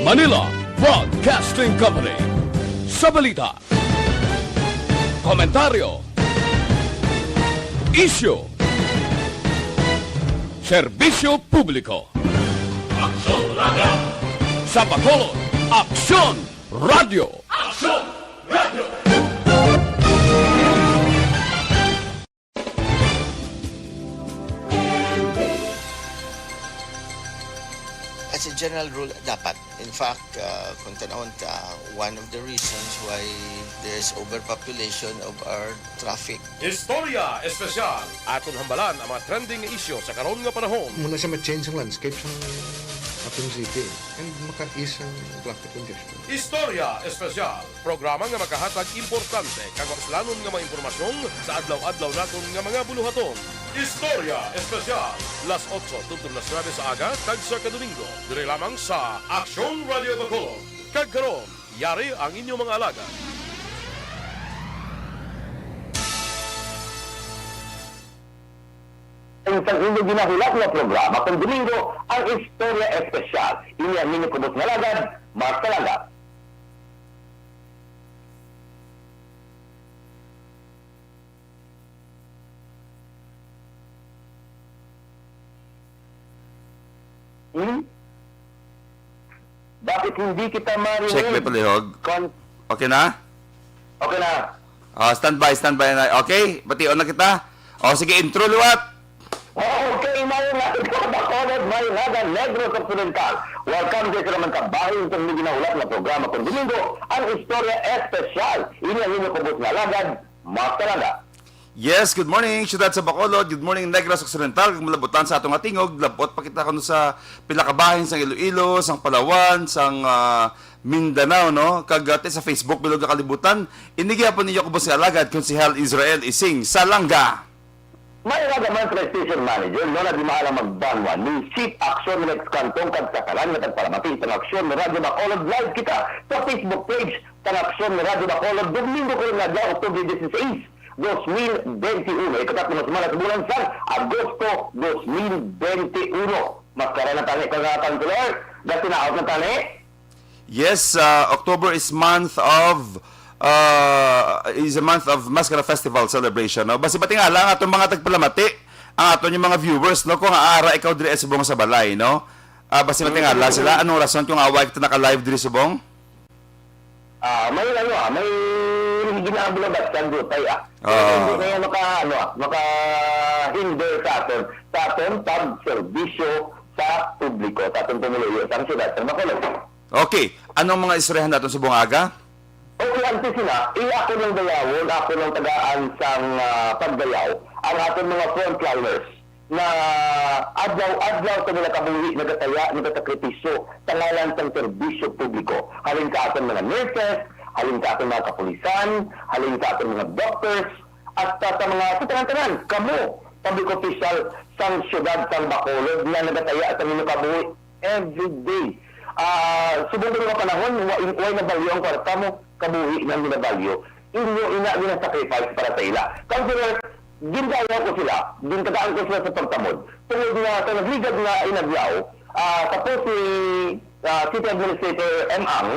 Manila Broadcasting Company. Sa balita, komentaryo, issue, serbisyo publiko. Aksyon Radio! Sa Bacolod, Aksyon Radio! Aksyon Radio! As a general rule, dapat. In fact, kung tanawin ka, one of the reasons why there's overpopulation of our traffic. Istorya Espesyal. Aton hambalan ang mga trending issue sa karon nga panahon. Muna siya ma-change ang landscape sa atong city and maka-ease ang traffic congestion. Istorya Espesyal. Programa nga makahatag importante kag maslanon nga mga impormasyon sa adlaw-adlaw naton nga mga buluhaton. Istorya Espesyal. Las 8 tuntun las 9 sa aga tag sa kadomingo. Dire lamang sa Aksyon Radio Bacolod. Kag karon, yari ang inyong mga alaga. Ang hindi ginahulak na programa kung Domingo ang Istorya Espesyal. Ini ang mini kubos na lagad, Mark Talaga. Bakit hindi kita marinig? Check may palihog. Okay na? Okay na. Standby na. Okay? Bation na kita. Sige, intro liwat. Okay, mayo natin ko Bacolod, Maynaga, Negros Occidental. Welcome sa naman kabahin itong hindi ginahulak na programa kung Domingo, ang Istorya Espesyal. Ini ang inyong kubos na lagad, Mark Talaga. Yes, good morning, syudad sa Bacolod. Good morning, Negros Occidental. Kung malabutan sa atong atingog, labot pakita ko sa pilakabahin sa Iloilo, sang Palawan, sang Mindanao, no? Kagate sa Facebook, bilog na kalibutan. Inigya po ninyo kubos na lagad, Konsehal Israel Ising Salanga. May nagaman station manager no na di maalam magbanwa ni Chief Action Lex Cantong kag sakalan nga tagpalamati ng aksyon ni Radyo Bacolod live kita sa Facebook page ng aksyon ni Radyo Bacolod Domingo ko nga daw October 16, 2021. Ikatat na semana sa bulan sa Agosto 2021. Maskara na tani kag kantular, dati na out na tani. Yes, October is a month of Mascara Festival celebration, no? Basi pati nga lang atong mga tagpalamati ang aton yung mga viewers, no? Kung aara ikaw diri sa Subong sa balay, no? Basi pati nga lang sila anong rason kung away kita naka-live diri sa Subong? May ginabulagat sa gutay hindi kaya maka-hinder sa aton pag-serbisyo sa publiko, sa aton pumuluyo sa siyudad sa Bacolod. Okay, anong mga istoryahan natin sa bungaga? Okay, antes sila, ako ng dayawon, ako ng tagaan sang pagdayaw, ang ating mga frontliners na adlaw-adlaw sa nila kabuhi, nagataya, nagasakripisyo, tangalan ng serbisyo publiko. Halin ka ating mga nurses, halin ka ating mga kapulisan, halin ka ating mga doctors, at sa mga tanan-tanan, kamo, public official sang siyudad sang Bacolod na nagataya sa nila kabuhi every day. Subong ko mga panahon, way na balyo ang kwarta mo, kabuhi ng binabalyo, inyo sacrifice para sa ila. Councilor, ginagawa ko sila, ginagawa ko sila sa pagtamod. Tungod na sa nagligad na inaglaw, tapos si City Administrator M. Ang,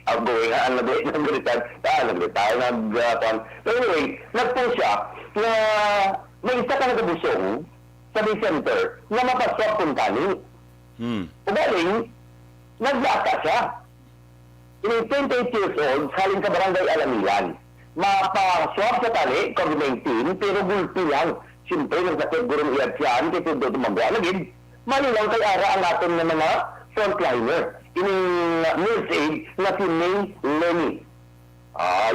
outgoing, nag-retire, anyway, nagpo siya na may isa ka nagabusong sa Bay Center na mapaswap kung tani. Ugaling, naglata siya. In 28 years old, haling sa barangay Alamian. Mapaswap sa tali, COVID-19, pero gulpi lang. Siyempre, nagsakit gurong iyad siyan, kasi doon magwalagid. Malilang kay ara ang aton na mga frontliner. Ining nurse aid na si May Lenny.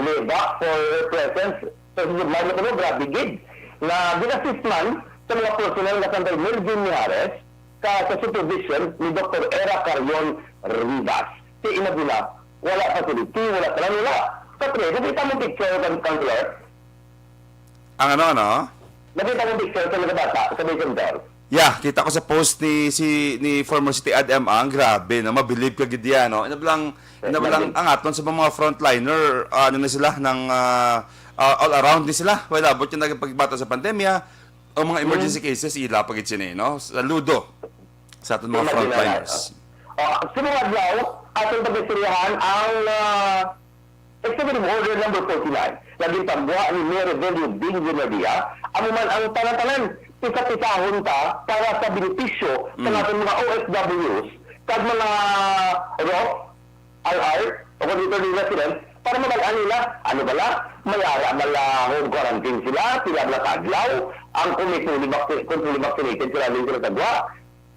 Live for her presence. So, Marlo ko grabe gid. Na ginasist man sa mga personnel na Santa Melvin Mijares sa supervision ni Dr. Era Carion Rivas. Si Inabula, wala facility, wala wala. Kapre, nakita mo picture ng counselor? Ang ano? Nakita mo picture sa mga bata sa Bay Center? Yeah, kita ko sa post ni former City Ad M. Ang grabe, no? Mabilib ka gid yan, no? Inabalang ang aton sa mga frontliner, na sila ng all around ni sila. Wala abot yung nagpagbata sa pandemya. O mga emergency cases, ila pagit sila, no? Saludo sa aton mga frontliners. Simong adlaw, atong pag-istoryahan ang Executive Order number 49. Laging pagbuha ni Mayor Revelio Bing Guinadia, amo man ang tanan-tanan, pisa-pisahon ta para sa benepisyo sa natin mga OFWs, kag mga ROF, RR, o conditor residents, para mabalaan nila, ano bala, mayara bala home quarantine sila bala taglaw, ang kung fully vaccinated sila din sila tagwa,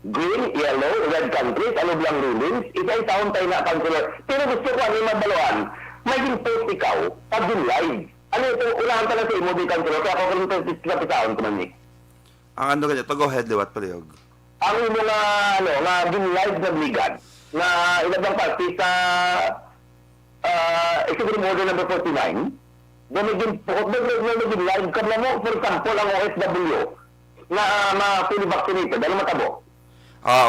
green, yellow, red countries, ano blang rulings, isa-isahon tayo na councilor. Pero gusto ko ano yung mabaluan, maging post ikaw, pag yung live. Ano ito, unahan talaga sa imo din councilor, kaya ako kung ito pisahon ko man ni. Ang ano ganito, go ahead, Liwat Palihog. Ang imo nga, nga yung live na bligan, na ilabang party sa Executive Order number 49, naging live ka na mo, for example, ang OFW na fully vaccinated, ano matabo?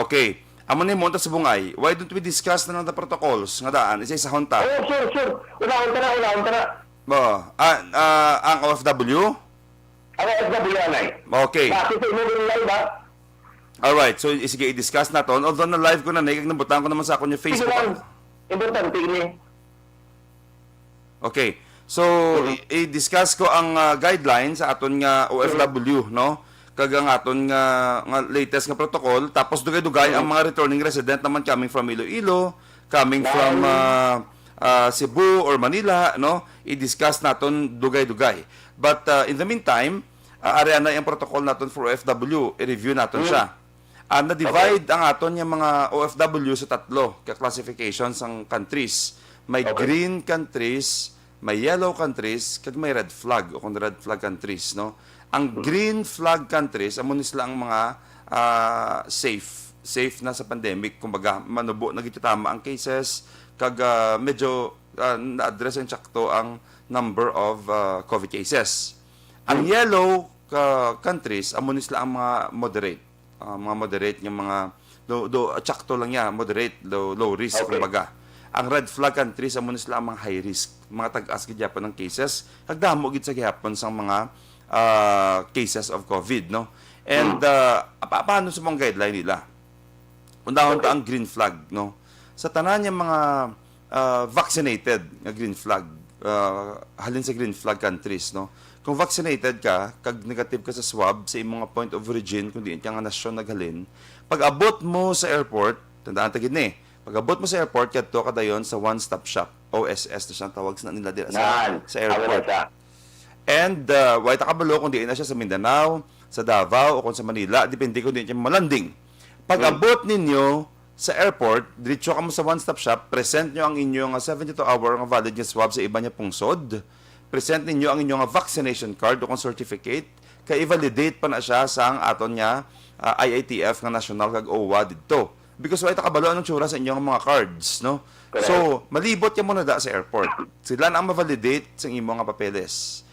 Okay. Amo ni mo sa bungay. Why don't we discuss na ng the protocols nga daan isa honta? Oh, sure. Unahon ka na. Ang OFW? Ang OFW anay. Okay. Kasi sa imo yung live ha? Alright, so sige i-discuss na to. Although na live ko na kag nabutan ko naman sa akong yung Sige Facebook. lang. Importante ini. Okay. So i-discuss ko ang guidelines sa aton nga OFW, no? Kag ang aton nga latest nga protocol, tapos dugay-dugay ang mga returning resident naman coming from Iloilo, coming from Cebu or Manila, no? I-discuss naton dugay-dugay. But in the meantime, ari na yung protocol naton for OFW, i-review naton siya. Na-divide ang aton yung mga OFW sa tatlo ka-classifications ng countries. May green countries, may yellow countries, kag may red flag o kung red flag countries, no? Ang green flag countries, amo ni sila ang mga safe na sa pandemic, kumbaga manubo nagitama ang cases kag medyo na-address ang sakto ang number of COVID cases. Ang yellow countries, amo ni sila ang mga moderate yung mga sakto lang ya, moderate, low risk, kumbaga. Ang red flag countries, amo ni sila ang mga high risk, mga tag-as gid gyapon ng cases, kag damo gid sa gyapon sang mga cases of COVID, no? And paano sa mga guideline nila? Unahon ta ang green flag, no? Sa tanan yung mga vaccinated nga green flag, halin sa green flag countries, no? Kung vaccinated ka, kag negative ka sa swab sa imong point of origin, kung diin ka nga nasyon naghalin, pag abot mo sa airport, tandaan ta gid ni, pag abot mo sa airport, kadto ka dayon sa one-stop shop, OSS na siyang tawag sa nila dira sa airport. And why takabalo kung diin na siya sa Mindanao, sa Davao o kung sa Manila, depende kung diin siya malanding. Pag abot ninyo sa airport, diretso ka mo sa one-stop shop, present nyo ang inyong 72-hour nga valid nga swab sa iba niya pungsod, present ninyo ang inyong vaccination card o kung certificate, kay i-validate pa na siya sa ang aton niya IATF nga national kag OWA dito. Because why takabalo anong tsura sa inyong mga cards, no? Correct. So, malibot ka muna da sa airport. Sila na ang ma-validate sa inyong mga papeles.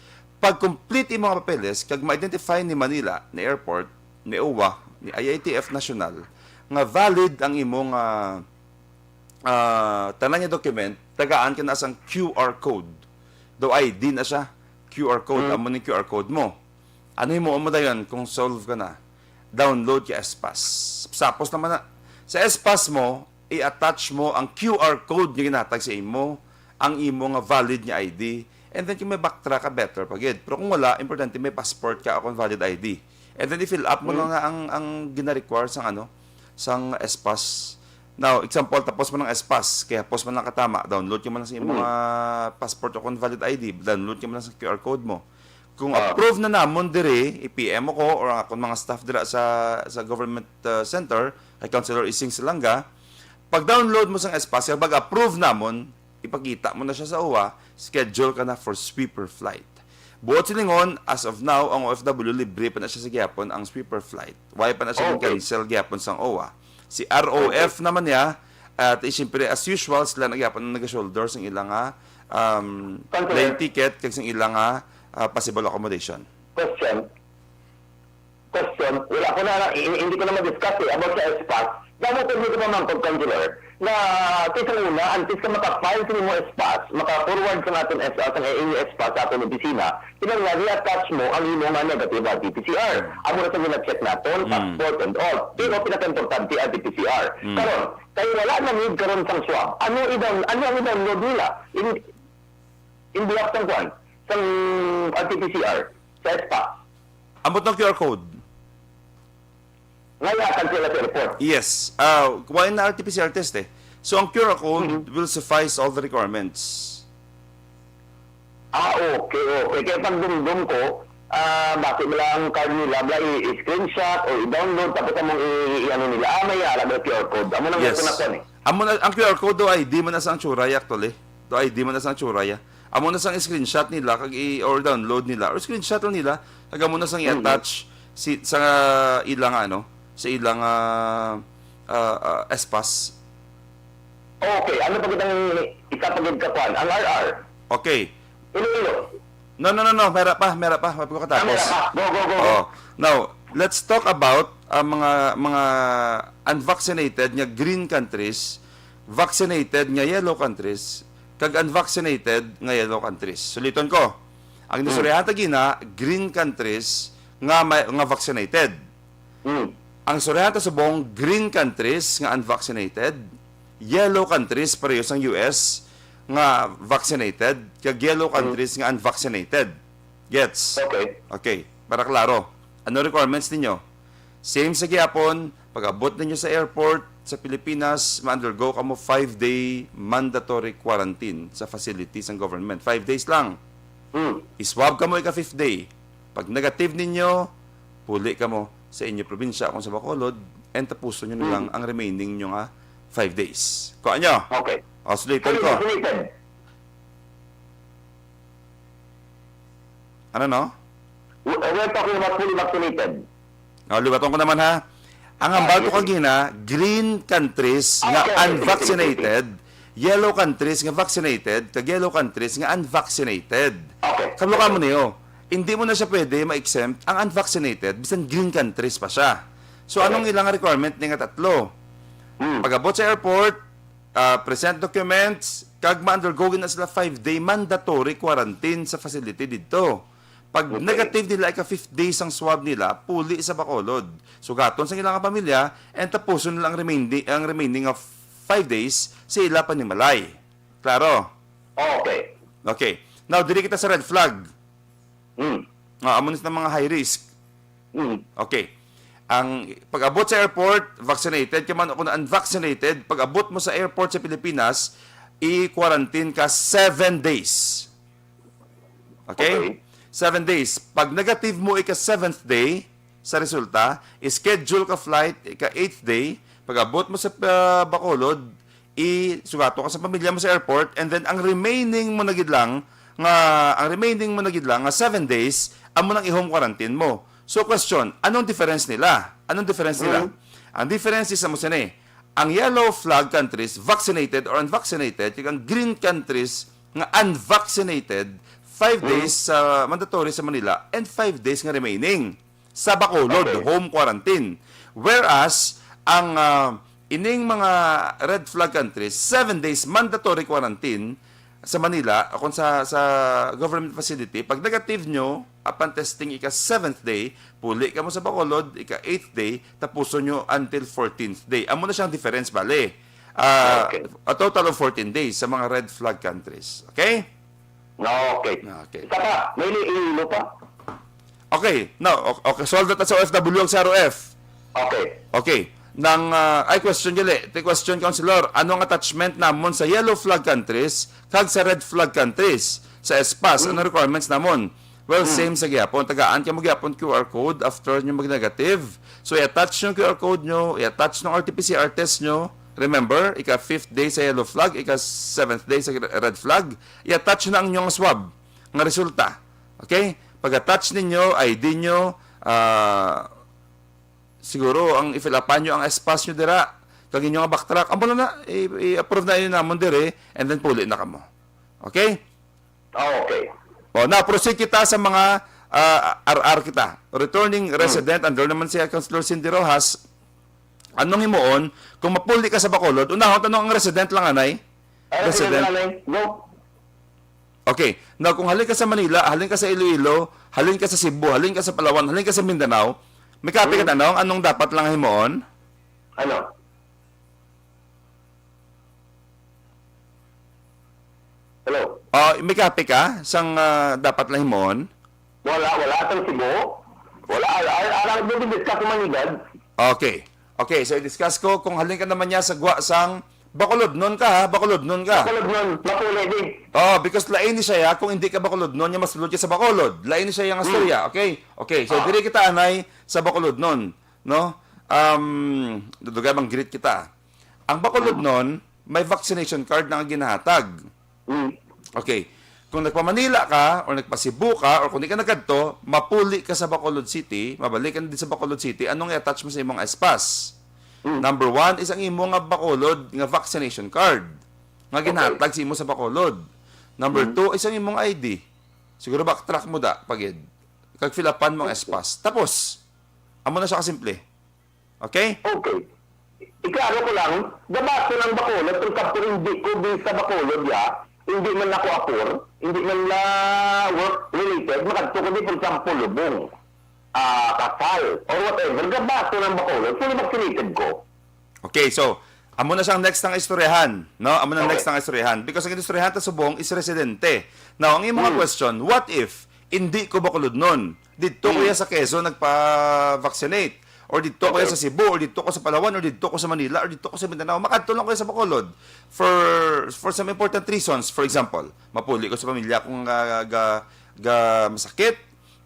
Pag complete yung mga papeles, kag ma-identify ni Manila, ni airport, ni OWA, ni IATF National, nga valid ang imong tanan niya document, tagaan ka na sang QR code. Do ID na siya, QR code, amo ni QR code mo. Ano mo dayon kung solve ka na? Download ka Espas. Sapos naman na. Sa Espas mo, i-attach mo ang QR code nga ginatag sa imo, ang imo nga valid nga ID, and then kung may backtrack ka, better pagid. Pero kung wala, importante may passport ka o valid ID. And then i-fill up mo na nga ang gina-require sang Espas. Now, example, tapos mo ng Espas, kaya post mo lang katama, download mo lang sa imo mga passport o valid ID, download mo lang sa QR code mo. Kung approve na namon dire, i-PM mo ko or akong mga staff dira sa government center, kay Councilor Ising Silanga, pag download mo sang Espas, pag approve namon, ipakita mo na siya sa OWA, schedule ka na for sweeper flight. Buot silingon, as of now, ang OFW libre pa na siya sa gyapon ang sweeper flight. Why pa na siya cancel gyapon sang OWA. Si ROF naman niya, at siyempre as usual, sila nagyapon na nag-shoulder sang ilang plane ticket kag sang ilang possible accommodation. Question. Wala ko na, hindi ko na ma-discuss about sa SPAC. Dapat ko dito pa man, councilor, na kaysa una, antes ka makafile sa mo espas, maka-forward sa natin espas, ang AAU espas sa ating opisina, kinanglan i-attach mo ang imo nga negative RT-PCR. Amo na sa gina-check natin, passport and all. Pero pinaka-importante RT-PCR. Karon, kaya wala na need karon sang swab. Ano ang i-download nila? In behalf ng kwan, sang RT-PCR, sa espas. Ambot ng QR code. Ngayon, sila sa report. Yes. Kuhain na RT-PCR test eh. So, ang QR code will suffice all the requirements. Okay. Kaya pag dumdum ko, bakit mo lang card nila, i-screenshot o i-download, tapos among i-ano nila, may alaga QR code. Amo nang Yes. ito na Ang QR code do ID mo na sa tsuraya actually. Do ID mo na sa tsuraya. Amo na sang screenshot nila kag or download nila or screenshot lang nila kag amo na sang i-attach sa ilang sa ilang espas. Okay, ano pa kitang ikapagid ka kwan? Ang RR. Okay. Iloilo. No. Mera pa. Mapag ko tapos. Go. Oh. Now, let's talk about mga unvaccinated nga green countries, vaccinated nga yellow countries, kag unvaccinated nga yellow countries. Suliton ko. Ang nisuryahan tagina green countries nga vaccinated. Ang suryahan sa buong green countries nga unvaccinated, yellow countries parehas ang US nga vaccinated, kag yellow countries nga unvaccinated. Gets? Okay, para klaro. Ano requirements ninyo? Same sa gihapon, pag-abot ninyo sa airport sa Pilipinas, ma-undergo ka mo 5-day mandatory quarantine sa facilities ng government. 5 days lang. Iswab ka mo ika-5th day. Pag negative ninyo, puli ka mo sa inyo probinsya kung sa Bacolod, and tapuso nyo na lang ang remaining nyo nga 5 days. Kuha nyo? Okay. O, sulitan Fully ko. vaccinated. Ano no? We're talking about fully vaccinated. O, libaton ko naman ha. Ang hambal ko kagina, green countries nga Okay. unvaccinated, yellow countries nga vaccinated, kag yellow countries nga unvaccinated. Okay. Kablo ka mo niyo. Hindi mo na siya pwede ma-exempt ang unvaccinated, bisan green countries pa siya. So, anong ilang requirement ni nga tatlo? Pag-abot sa airport, present documents, kag ma-undergo na sila 5-day mandatory quarantine sa facility dito. Pag negative nila, ika-5th days ang swab nila, puli sa Bacolod. So, gaton sa ilang pamilya, and tapuson nila ang remaining of 5 days sa ila panimalay. Klaro? Okay. Okay. Now, diri kita sa red flag. Amunis ng mga high risk. Okay. Ang pag-abot sa airport, vaccinated ka man o kung unvaccinated, pag-abot mo sa airport sa Pilipinas, i-quarantine ka 7 days. Okay? 7 days. Pag negative mo ika-7th day sa resulta, schedule ka flight ika-8th day, pag-abot mo sa Bacolod, i-sugato ka sa pamilya mo sa airport, and then ang remaining mo na gid lang nga 7 days amo nang i-home quarantine mo. So question, anong difference nila? Ang difference is amo sini. Ang yellow flag countries vaccinated or unvaccinated, kag ang green countries nga unvaccinated 5 days mandatory sa Manila and 5 days nga remaining sa Bacolod, home quarantine. Whereas ang ining mga red flag countries 7 days mandatory quarantine sa Manila, kung sa government facility, pag negative nyo, upon testing ika-7th day, puli ka mo sa Bacolod, ika-8th day, tapuso nyo until 14th day. Amo na siyang difference, bale. A total of 14 days sa mga red flag countries. Okay? Okay. Saka, may ilo pa? Okay. Now, okay. Solve that sa OFW ang sa ROF. Okay. Question gali. The question, Councilor, anong attachment namon sa yellow flag countries kag sa red flag countries sa ESPAS? Ano requirements namon? Well, same sa gyapon. Tagaan ka mo gyapon QR code after nyo mag-negative. So, i-attach yung QR code nyo, i-attach ng RT-PCR test nyo. Remember, ika-5th day sa yellow flag, ika-7th day sa red flag. I-attach na ang inyong swab ng resulta. Okay? Pag-attach ninyo, ID nyo, siguro, ang ifilapan nyo ang espas nyo dira, kag inyo nga backtrack, amo na i-approve na yun namon dire, and then puli na kamo. Okay? Okay. O, na proceed kita sa mga RR kita. Returning resident, andun naman siya Councilor Cindy Rojas, Anong himuon kung mapuli ka sa Bacolod? Unahon tanong ang resident lang anay. Ay, Resident. Go. Okay. Now kung halin ka sa Manila, halin ka sa Iloilo, halin ka sa Cebu, halin ka sa Palawan, halin ka sa Mindanao, may kapi ka tanong anong dapat lang himuon? Ano? Hello? May kapi ka sang dapat lang himuon? Wala atang Cebu. Wala, alam mo din discuss manigad. Okay. Okay, so i-discuss ko kung halin ka naman niya sa sang Bacolod nun ka ha, Bacolod nun ka. Tulad nun, mapulay din. Because lain ni siya ya, kung hindi ka Bacolod nun, niya mas sulod ka sa Bacolod. Lain ni siya yung astorya, okay? Okay, so diri kita anay sa Bacolod nun, no? Dudugay bang greet kita. Ang Bacolod nun, may vaccination card na ang ginahatag. Okay. Kung nagpa-Manila ka, or nagpa-Cebu ka, or kung di ka nagkadto, mapuli ka sa Bacolod City, mabalik ka na din sa Bacolod City, anong i-attach mo sa imong espas? Number 1 is ang imo nga Bacolod nga vaccination card nga ginhatag sa imo sa Bacolod. Number 2 is ang imong ID. Siguro backtrack mo da pagid. Kag fill upan mo ang espas. Tapos, amo na siya kasimple. Okay? Okay. Iklaro ko lang, gabaso ng Bacolod, kung kapag hindi ko din sa Bacolod, hindi man ako apur, hindi man na work-related, makadto ko din, for example, lubong, kasal, or whatever, gabaso ng Bacolod, fully vaccinated ko. Okay, so, amo na siyang next ng istoryahan, no? Amo na Okay. next ng istoryahan. Because ang istoryahan ta subong is residente. Now, ang imong question, what if hindi ko Bacolod nun? Dito kuya sa Quezon nagpa-vaccinate. Or dito kuya sa Cebu, or dito ko sa Palawan, or dito ko sa Manila, or dito ko sa Mindanao. Makadto lang kuya sa Bacolod. For some important reasons. For example, mapuli ko sa pamilya kung masakit,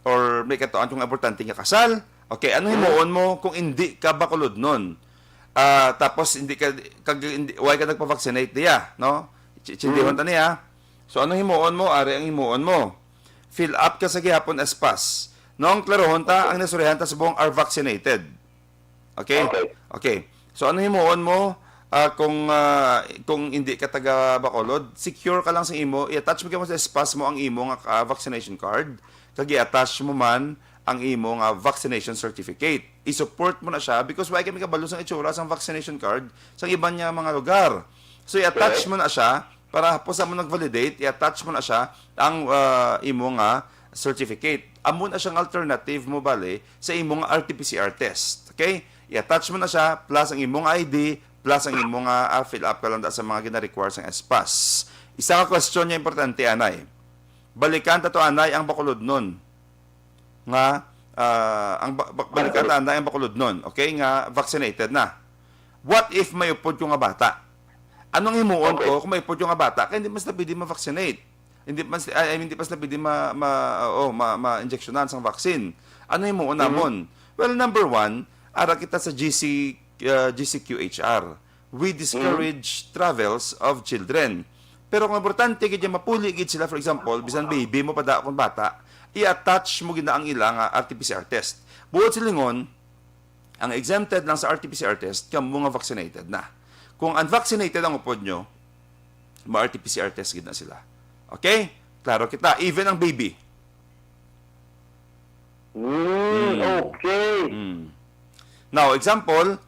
or may katuan kung importante nga kasal. Okay, ano himuon mo kung hindi ka Bacolod nun? Tapos hindi ka why ka nagpa-vaccinate diya, no? Chindihon ta niya. So ano himuon mo? Ari ang himuon mo. Fill up ka sa gihapon espas. Noong klarohon ta, ang nasurihan ta sa buong are vaccinated. Okay? Okay. Okay. So ano himuon mo kung hindi ka taga Bacolod, secure ka lang sa imo, i-attach mo ka mo sa espas mo ang imo nga vaccination card, kag i-attach mo man ang imo nga vaccination certificate. I-support mo na siya because why kami kabalo sang itsura sang vaccination card sa iban niya mga lugar. So i-attach mo na siya para po sa mo nag-validate, i-attach mo na siya ang imo nga certificate. Amo na siyang alternative mo bale sa imo nga RT-PCR test. Okay? I-attach mo na siya plus ang imong ID plus ang imong fill up ka lang sa mga gina-require sa espas. Isa ka question niya importante anay. Balikan ta to anay ang Bacolod nun. Nga balikan ta anay ang Bacolod nun. Okay? Nga vaccinated na. What if may upod yung nga bata? Anong himuon ko kung may upod yung nga bata? Kaya hindi mas napili ma-vaccinate. Hindi mas napili ma-injectionan sang vaccine. Ano himuon namon? Well, number 1, ara kita sa GCQHR. We discourage travels of children. Pero kung importante gid mapuli gid sila, for example, bisan baby mo pada kung bata, i-attach mo gid na ang ilang RT-PCR test. Buot silingon, ang exempted lang sa RT-PCR test kamo nga vaccinated na. Kung unvaccinated ang upod nyo, ma-RT-PCR test gid na sila. Okay? Klaro kita. Even ang baby. Okay. Now, example,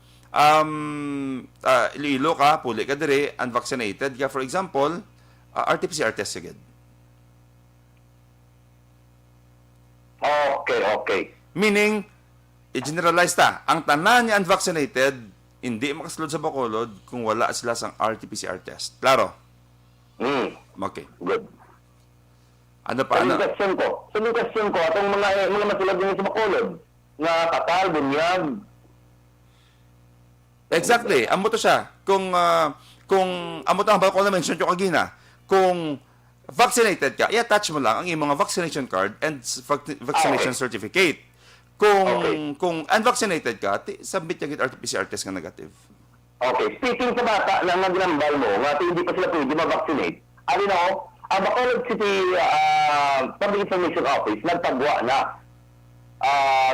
Iloilo ka, puli ka dire, unvaccinated ka, for example, RT-PCR test agad. Okay. Meaning, i-generalize ta, ang tanan niya unvaccinated, hindi makasulod sa Bacolod kung wala sila sang RT-PCR test. Klaro? Okay. Good. Ano pa? Sunod question ko, atong mga matulad din sa Bacolod, nga katal, bunyag. Exactly. Amo to siya. Kung amo to ang bako na mention ko kagina, kung vaccinated ka, i-attach mo lang ang iyong mga vaccination card and vaccination certificate. Kung unvaccinated ka, submit yung RT-PCR test nga negative. Okay. Speaking sa bata na nagnambal mo, nga hindi pa sila pwede ma-vaccinate, ang Bacolod City Public Information Office nagtagwa na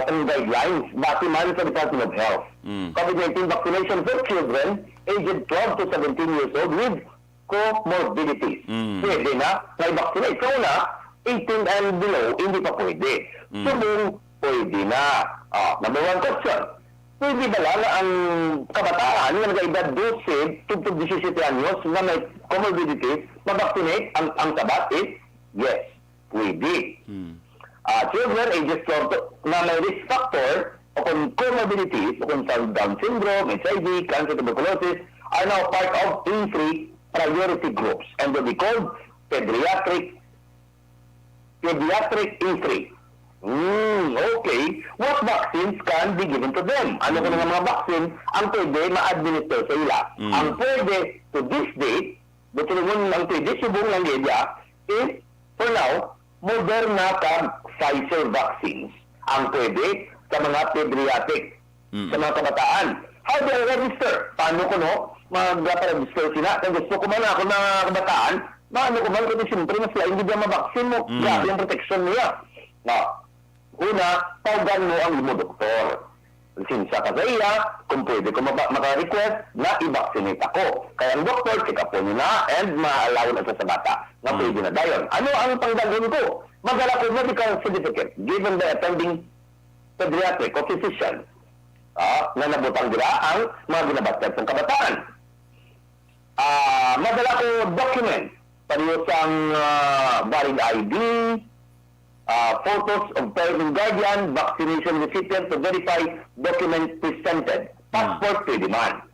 some guidelines base man sa Department of Health. COVID-19 vaccination for children aged 12 to 17 years old with comorbidities. Pwede na i-vaccinate. So na, 18 and below, hindi pa pwede. Pwede na. Number 1 question. pwede ba lang ang kabataan na nag-edad 12 to 17 anyos na may comorbidities, mabaksinate ang sabat is? Yes, pwede. Children ages 12 na may risk factor o kung comorbidities o kung sa Down syndrome, HIV, cancer, tuberculosis are now part of A3 priority groups and will be called pediatric A3. Okay. What vaccines can be given to them? Ano ko ng mga vaccine ang pwede ma-administer sa ila? Ang pwede to this date, buto naman ang pwede subong ng media is, for now, Moderna kag Pfizer vaccines. Ang pwede sa mga pediatric, sa mga kabataan. How do I register? Paano ko mag-register sila? Kung gusto ko man ako na kabataan, maano ko man kasi siyempre mas lain hindi na mabaksin mo. Grabe ang protection niya. Una, tawagan mo ang imo doktor. Sinsa ka sa iya, kung pwede ko maka-request na i-vaccinate ako. Kaya ang doktor, check up po niyo na and ma-allow na siya sa bata na pwede na dayon. Ano ang pangdagon ko? Magdala ko medical certificate given by attending pediatric o physician na nabutang dila ang mga ginabasket ng kabataan. Madala ko document, pareho sang valid ID, photos of parent and guardian, vaccination recipient to verify document presented. Passport pwede man.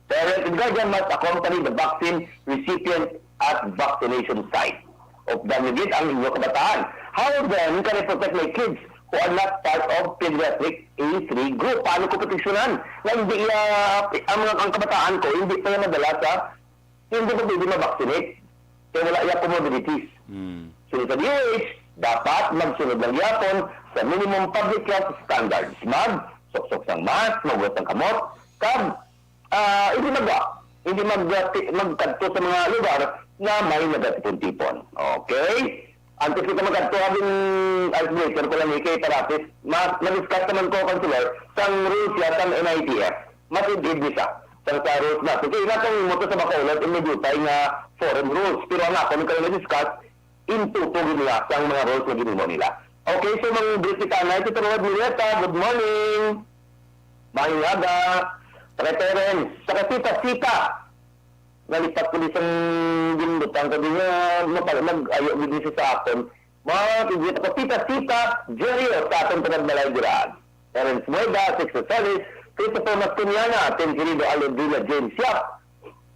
Parent and guardian must accompany the vaccine recipient at vaccination site. Of damaged ang inyong kabataan. How then can I protect my kids who are not part of pediatric A3 group? Paano ko proteksyonan? Na hindi ang kabataan ko, hindi pa yung madala sa hindi ko pwede ma-vaccinate. Kaya wala yung comorbidities. So sa DOH, dapat magsunod ng yapon sa minimum public health standards. Mag-soksok ng mask, mag-uwas ng kamot, hindi magkadto sa mga lugar na may nagatipon-tipon. Okay? Antes kita magkadto habing icebreaker ko lang kay Paratis, ma-discuss naman ko, Councilor, sang rules yan sa NITF. Matid-id niya sa rules na. Kasi natong mo to sa Bacolod, immediately nga foreign rules. Pero ang ako, nung kayo na-discuss, intutugin nila sa mga roles na ginimo nila. Okay, so mga British na, Tito Rod Mileta, good morning. Mahingaga, Reference, sa kasita-sita. Nalipat ko isang gindutan ko din mag-ayo din sa akin. Mga tigit ako, sita-sita, Jerry o sa ating pinagmalaydiraan. Terence Mueda, Sixto Salis, Christopher Mascuniana, Tenkirido Alodina, James Yap,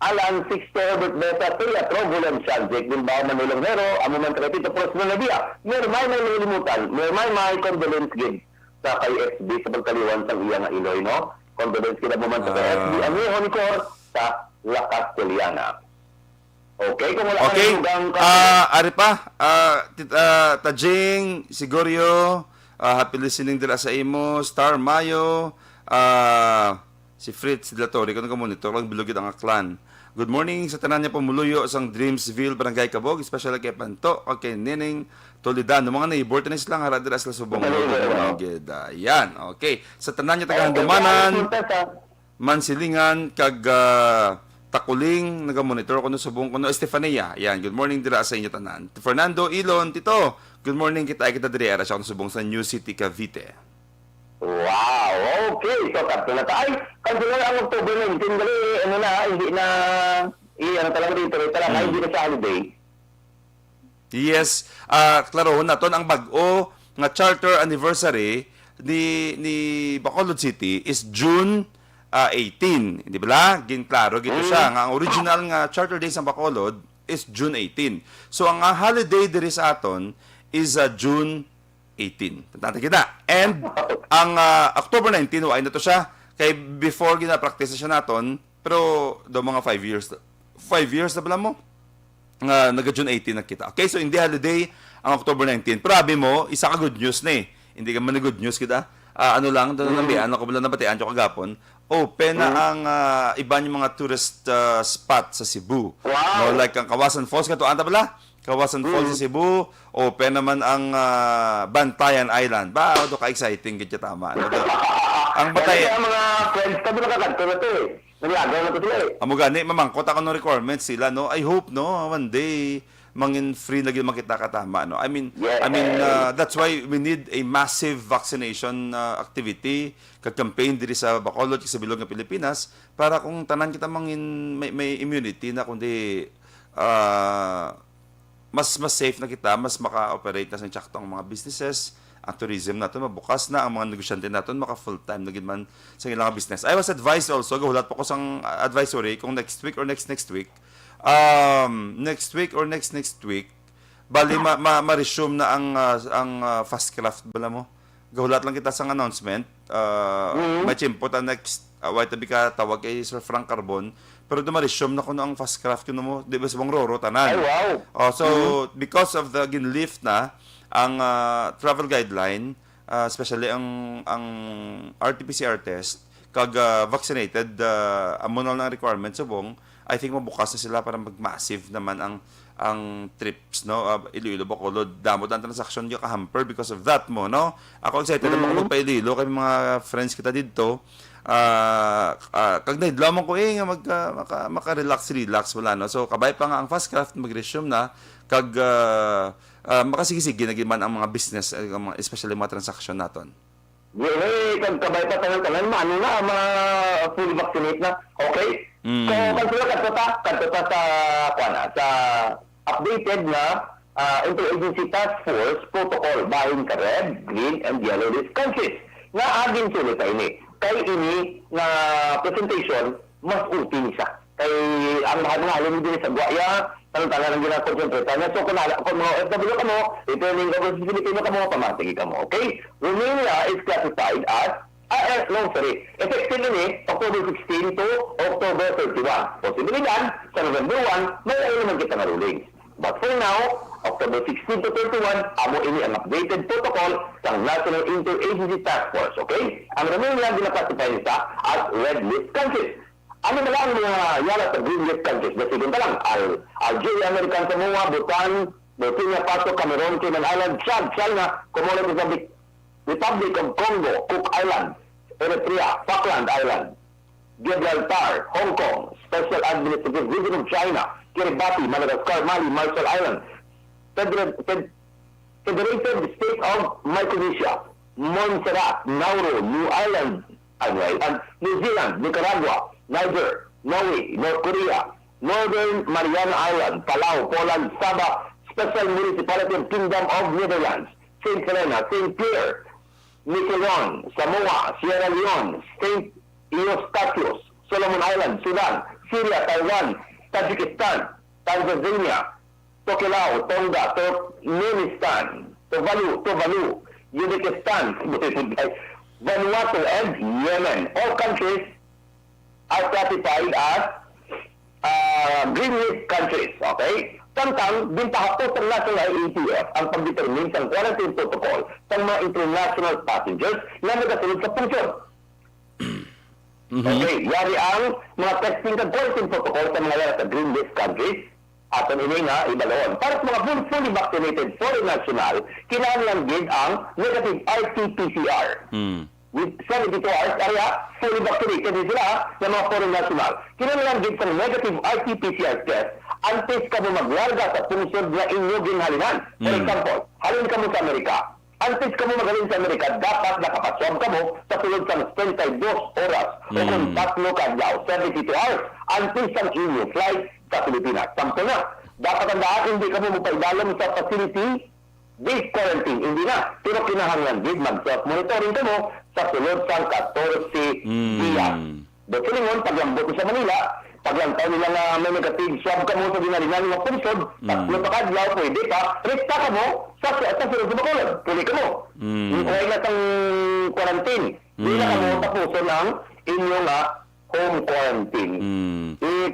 Alan Sixto Herbert Beta, Teatro, Gulam Shanjek, Bilbao, Manilong Hero, Amuman Tretito, Prosper Nadia. Mermay may nilimutan, mermay may condolence gig sa kay SB sa pagkaliwan sa iya nga Iloy, no? Condolence kita Amuman sa kay SB, Amiho ni Cor sa La Castellana. Okay, kung wala Okay. Ari pa, Tajing, Sigorio, happy listening dila sa imo, Star Mayo, si Fritz Dilatori, kung monitor lang bilugid ang aklan. Good morning sa tanan niya pamuluyo sang Dreamsville, Barangay Cabog, especially kay Panto, okay, Nining Toledano, mga neighbor, tanis lang, harad dila sila subong. Yan, okay. Sa tanan niya tagahandumanan, Mansilingan, kag Takuling, naga-monitor ko no subong ko no Estefania. Yan, good morning dira sa inyo tanan. Fernando Ilon, Tito, good morning kita diri ara sa subong sa New City, Cavite. Wow, okay. So, kapto na tayo. Kasi na ang October 19, dali, hindi na, talaga dito, hindi na sa holiday. Yes, klaro naton ang bag-o nga charter anniversary ni Bacolod City is June 18. Di ba? Ginklaro gito siya nga ang original nga charter day sa Bacolod is June 18. So ang holiday diri sa aton is June 18. Tantang kita. And ang October 19 ay na to siya kay before gina-practice siya naton pero do mga 5 years. 5 years na bala mo nga naga-June 18 na kita. Okay, so hindi holiday ang October 19. Pero abi mo, isa ka good news na eh. Hindi ka man good news kita. Ano lang, doon nabihan, ako lang nabatian ko kagapon. Open na ang iba yung mga tourist spot sa Cebu. Wow. No, like ang Kawasan Falls, kato anta pala? Kawasan Falls sa Cebu. Open naman ang Bantayan Island. Ba, ito ka-exciting, kaya tama. Ano, ang batay... Kaya mga friends, tabi nakakanto na ito eh. Nalagaw na ito sila eh. Amo gani mamangkot ako ng requirements sila no. I hope no one day mangin free lagi makita katama, no? Yes. That's why we need a massive vaccination activity, kag-campaign diri sa Bacolod, sa bilog ng Pilipinas, para kung tanan kita mangin may immunity na kundi mas safe na kita, mas maka-operate na sa tsaktong mga businesses, ang tourism natin mabukas na, ang mga negosyante natin maka full-time na man sa ilang business. I was advised also, gahulat po ko sang advisory kung next week or next week, next week, bali ma-resume na ang fast craft bala mo. Gahulat lang kita sang announcement. May chimpo ta next wait tabi ka tawag kay Sir Frank Carbon, pero ma-resume na ko ang fast craft yun mo, di ba sa bang roro tanan. Ay, wow. So because of the ginlift na ang travel guideline, especially ang RT-PCR test, kag vaccinated, amo na lang requirements subong, I think mabukas na sila para mag-massive naman ang trips, no? Iloilo, Bacolod, damod ang transaction yung kahamper because of that mo, no? Ako excited na Bacolod pa Iloilo, kami mga friends kita dito. Kag naidlaw man ko maka-relax wala, no? So kabay pa nga ang fast craft mag-resume na kag makasigisigi na giman ang mga business, especially mga transaction naton. Kag kabay pa tanan ano na mga fully vaccinate na. Okay? So kadto ta sa updated na interagency task force protocol bahin ka red, green and yellow list countries na aging sulit ini. Kay ini na presentation mas uting siya. Kay ang mahal-mahal din sa Guaya, tanong-tanong ang ginakonsentrata niya. So kung mga FW ka mo, returning ka mo sa Filipino ka mo, pamatigi ka mo. Okay? Romania is classified as effective ini October 16 to October 31. Posibilidad, sa November 1, may naman kita na ruling. But for now, October 16 to 31, amo ini ang updated protocol sa National Interagency Task Force. Okay? Ang Romania ginaclassify nisa as red list countries. Ano na lang mga yala sa green list countries? Basikin ka lang, Algeria, American Samoa, Bhutan, Burkina Faso, Cameroon, Cayman Island, Chad, China, Comoros Republic of Congo, Cook Island, Eritrea, Falkland Island, Gibraltar, Hong Kong, Special Administrative Region of China, Kiribati, Madagascar, Mali, Marshall Island, Federated State of Micronesia, Montserrat, Nauru, New Ireland, and New Zealand, Nicaragua, Niger, Norway, North Korea, Northern Mariana Island, Palau, Poland, Sabah, Special Municipality of Kingdom of Netherlands, St. Helena, St. Pierre, Miquelon, Samoa, Sierra Leone, St. Eustatius, Solomon Island, Sudan, Syria, Taiwan, Tajikistan, Tanzania, Tokelau, Tonga, Turkmenistan, Tuvalu, Uzbekistan, Vanuatu, and Yemen. All countries are classified as green list countries. Okay? Samtang, bintahapos ng National IATF ang pagdetermine sa quarantine protocol sa mga international passengers na nagasunod sa funksyon. Okay, yari ang mga testing and quarantine protocol sa mga yara sa green list countries at ang ini nga ibalon. Para sa mga fully vaccinated foreign national, kinahanglan gid ang negative RT-PCR. With 72 hours, area fully vaccinated din sila ng mga foreign national. Kinahanglan gid sa negative RT-PCR test antes ka mo maglarga sa punsod na inyo ginhalinan. For example, halin ka mo sa Amerika. Antes ka mo magaling sa Amerika, dapat nakapaswab ka mo sa sulod sa 72 oras o kung 3 kadlaw, 72 hours, antes ang inyo flight sa Pilipinas. Sampo na, dapat ang daan hindi ka mo magpaidalom sa facility-based quarantine. Hindi na. Pero kinahanglan din mag-self-monitoring ka mo sa sulod sa 14 diya. Dito lingon, paglambot mo sa Manila, paglantaw nila nga may negative swab ka mo sa dinalinan ng punsod, 3 pa kadlaw, pwede pa, rekta ka mo sa sulod sa Bacolod. Pwede ka mo. Okay na sang quarantine. Hindi na ka mo tapuso ng inyo nga home quarantine.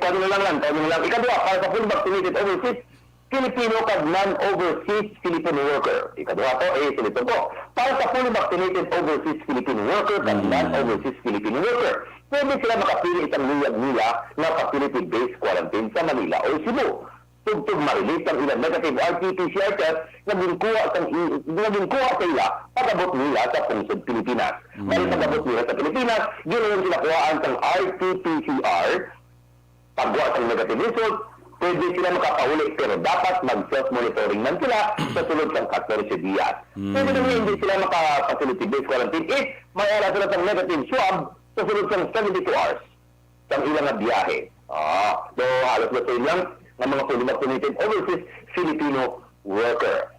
Kano na lang. Ikadua, para sa full vaccinated overseas Filipino kag non-overseas Filipino worker. Ikadua to, silito ko. Para sa fully vaccinated overseas Filipino worker kag non-overseas Filipino worker, pwede sila makapili isang liyag nila na facility-based quarantine sa Manila o Cebu. Tugtog marilis ang ilang negative RT-PCR test na ginkuha sa ila pagabot nila sa pungsod Pilipinas. Dahil pagabot nila sa Pilipinas, ginayon sila kuhaan ng RT-PCR, pagwa sa negative result, pwede sila makapaulit pero dapat mag-self-monitoring man sila sa sulod ng 14 días. Pwede naman hindi sila maka-facility-based quarantine if may ala sila ng negative swab sa sulod ng 72 hours sa ilang na biyahe. So halos na sa ilang ng mga fully vaccinated overseas Filipino worker.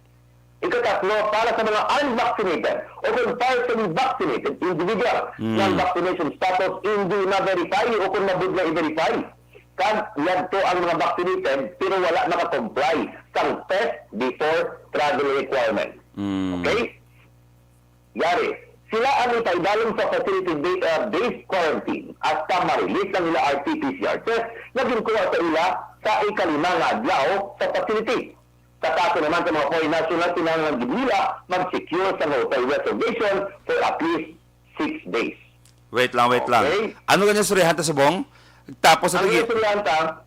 Ikatatlo, para sa mga unvaccinated o kung partially vaccinated individual ng vaccination status hindi na-verify o kung nabud na i-verify. Kag yadto ang mga vaccinated pero wala naka-comply sa test before travel requirement. Okay? Yari, sila ang itaidalong sa facility-based quarantine at ma-release ng ila RT-PCR test na ginkuha sa ila sa ikalimang adlaw sa facility. Sa kaso naman sa mga foreign national, pinangang nila mag-secure sa hotel reservation for at least 6 days. Wait lang. Okay. Ano ganyan surihanta sa bong? Tapos sa Ang tagi... estudyanta,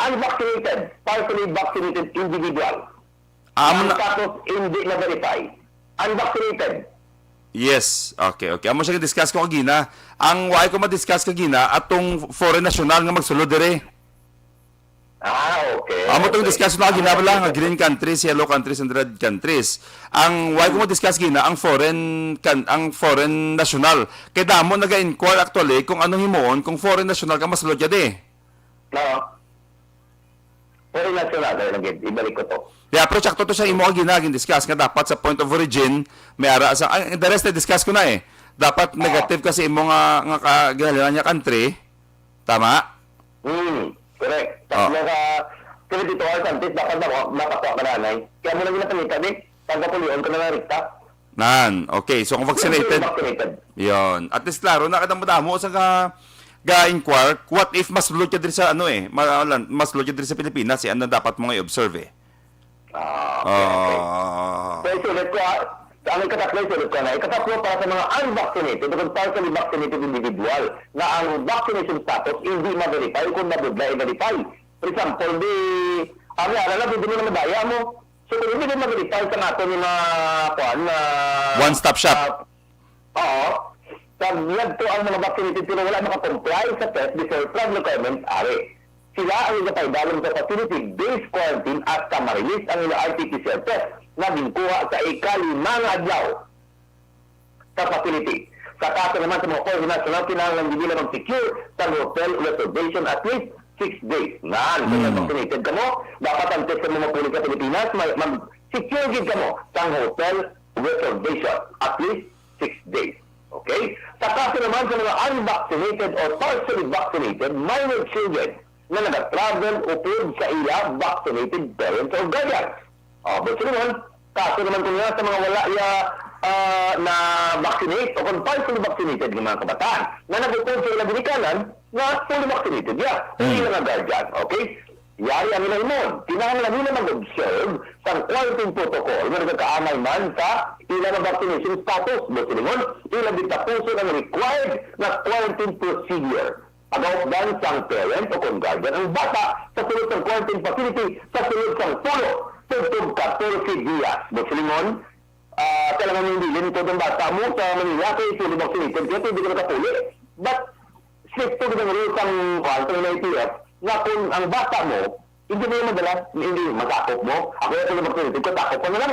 unvaccinated, partially vaccinated individual. Amo Ang na... status hindi na-verify. Unvaccinated. Yes, okay. Amo siya discuss ko kagina. Ang why ko ma-discuss kagina atong foreign national nga magsulod dire. Okay. Amo tong discuss na kagina pala nga green countries, yellow countries, and red countries. Ang why ko ma-discuss gina ang foreign national. Kaya damo naga-inquire actually kung anong himuon kung foreign national ka masulod ya di. No. Foreign national, ibalik ko to. Yeah, pero sakto to siya imo ginagin discuss nga dapat sa point of origin may ara sa the rest na discuss ko na eh. Dapat negative kasi imo nga kagalingan niya country. Tama? Correct. Tapos ka 72 hours antes dapat makakuha ka na nanay. Kaya mo na ginapalitan pagkapulion ka na narikta. Okay. So kung vaccinated, yon. At least klaro na kadamo sa ga-inquire, what if mas lulod ka din sa mas lulod ka din sa Pilipinas, ano dapat mo nga i-observe eh. Okay. So isulit ko ang ikatatlo isulit ko na. Ikatatlo para sa mga unvaccinated o partially vaccinated individual na ang vaccination status hindi ma-verify kung nabudla i-verify. For example, hindi mo na madaya mo. So kung hindi mo ma-verify sa nato ni One-stop shop. Oo. Sabyad to ang mga vaccinated pero wala makakomply sa test before travel requirements, sila ang ipaidalang sa facility-based quarantine at ma-release ang ila RT-PCR test na ginkuha sa ikalimang adlaw sa facility. Sa kaso naman sa mga foreign national, kinahanglan din nila mag-secure sa hotel reservation at least 6 days. Kung vaccinated ka mo, dapat ang test mo mapulit sa Pilipinas, mag-secure din ka mo sa hotel reservation at least 6 days. Okay? Sa kaso naman sa mga unvaccinated or partially vaccinated minor children na nag-travel o sa ila vaccinated parents or guardians. But naman, kaso naman kung nga sa mga wala na vaccinate o kung partially vaccinated ng mga kabataan na nag-upod sa ilang binikanan na fully vaccinated hindi na guardian. Okay? Yari ang ilang kinahanglan nila mag-observe sa quarantine protocol na nagkakaamay man sa ilang vaccination status. But ilang ditapuso ng required na quarantine procedure. Agaw dan sang parent o kung guardian ang bata sa sulod ng quarantine facility sa sulod ng pulo tugtog 14 días. Busilingon, kailangan yung bilin ko ng bata mo sa Manila kay fully vaccinated kaya hindi ko nakapuli. But strict to ng rules ang quarantine na ITF na kung ang bata mo hindi mo yung madalas, hindi matakop mo. Ako yung fully vaccinated ko, takop ko na lang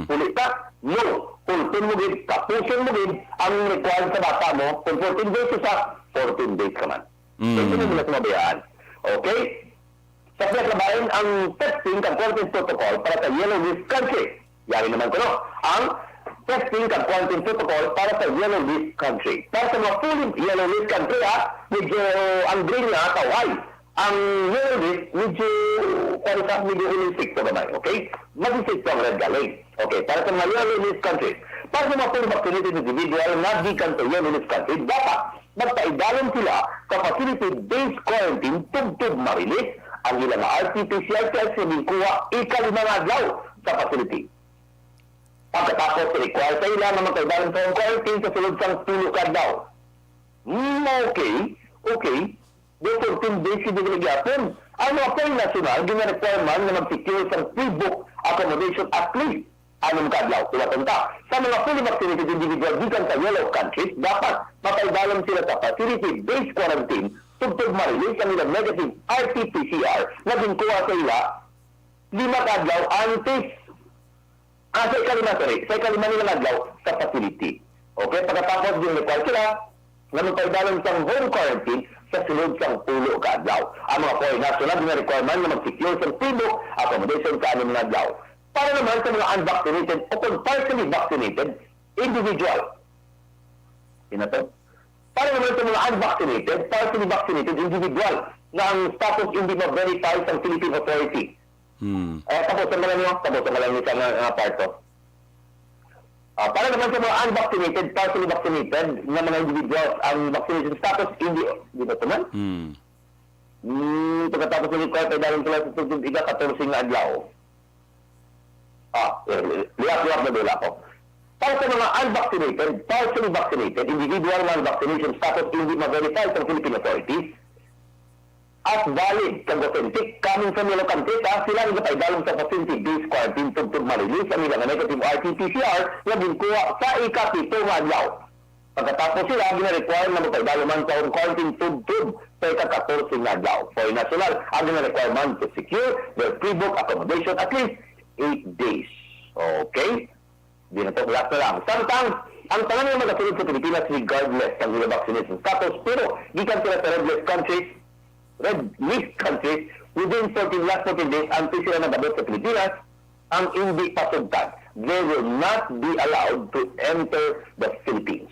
Puli ka? No. Kulpin mo din, tapusin mo din ang required sa bata mo kung 14 days sa 14 days ka man. Hindi mo na sumabayaan. Okay? Sa pinaglabayan ang testing ng quarantine protocol para sa yellow list country. Yari naman ko, ang testing ng quarantine protocol para sa yellow list country. Para sa mga fully yellow list country, medyo ang green na kaway. Ang yellow list, medyo ulisik to naman. Okay? Mag-isik to ang red galing. Okay? Para sa mga yellow list countries. Para sa mga fully vaccinated individual na gikan sa yellow list country, dapat magpaidalan sila sa facility-based quarantine tugtog ma-release ang ilang RT-PCR test na ginkuha ikalimang adlaw sa facility. Pagkatapos, require sa ilang na magpaidalan sa quarantine sa sulod sang tulog adlaw. Okay. The 14 days hindi nagyapon. Ang mga foreign national, gina-require man na mag-secure sa pre-book accommodation at least anong kadlaw. Sa mga fully vaccinated individual gikan sa yellow countries, dapat mapaidalan sila sa facility-based quarantine tugtog marilis ang ilang negative RT-PCR na ginkuha sa ila 5 adlaw antes sa ikalima nilang adlaw sa facility. Okay? Pagkatapos yung require sila na magpaidalan sa home quarantine sa sunod sa 10 ka adlaw. Ang mga foreign national na requirement na mag-secure sa tibok accommodation sa 6 adlaw. Para naman sa mga unvaccinated o kung partially vaccinated individual. Ito? Para naman sa mga unvaccinated, partially vaccinated individual na ang status hindi ma-verify sa Philippine Authority. Tapusan mo lang nyo sa part to. Para naman sa mga unvaccinated, partially vaccinated na mga individuals, ang vaccination status hindi, di ba ito man? Pagkatapos ng require, ay dahil sila sa tutod 14 na adlaw. Liyak na dula ko. Para sa mga unvaccinated, partially vaccinated, individual na vaccination status hindi ma-verify sa Philippine authorities, at valid kag authentic coming from your country, sila nga paidalong sa facility-based quarantine tugtog marilis ang ilang negative RT-PCR na ginkuha sa ika-7 nga adlaw. Pagkatapos sila, gina-require na magpaidalong man sa home quarantine tugtog sa ika-14 nga adlaw. For national, ang gina-requirement to secure their pre-book accommodation at least 8 days. Okay? Di na ito, last na lang. Samtang, ang tangan nga magasunod sa Pilipinas regardless ng ilang vaccination status, pero gikan sila sa red list countries within 14 days until sila nagabot sa Pilipinas, ang hindi pasugtan. They will not be allowed to enter the Philippines.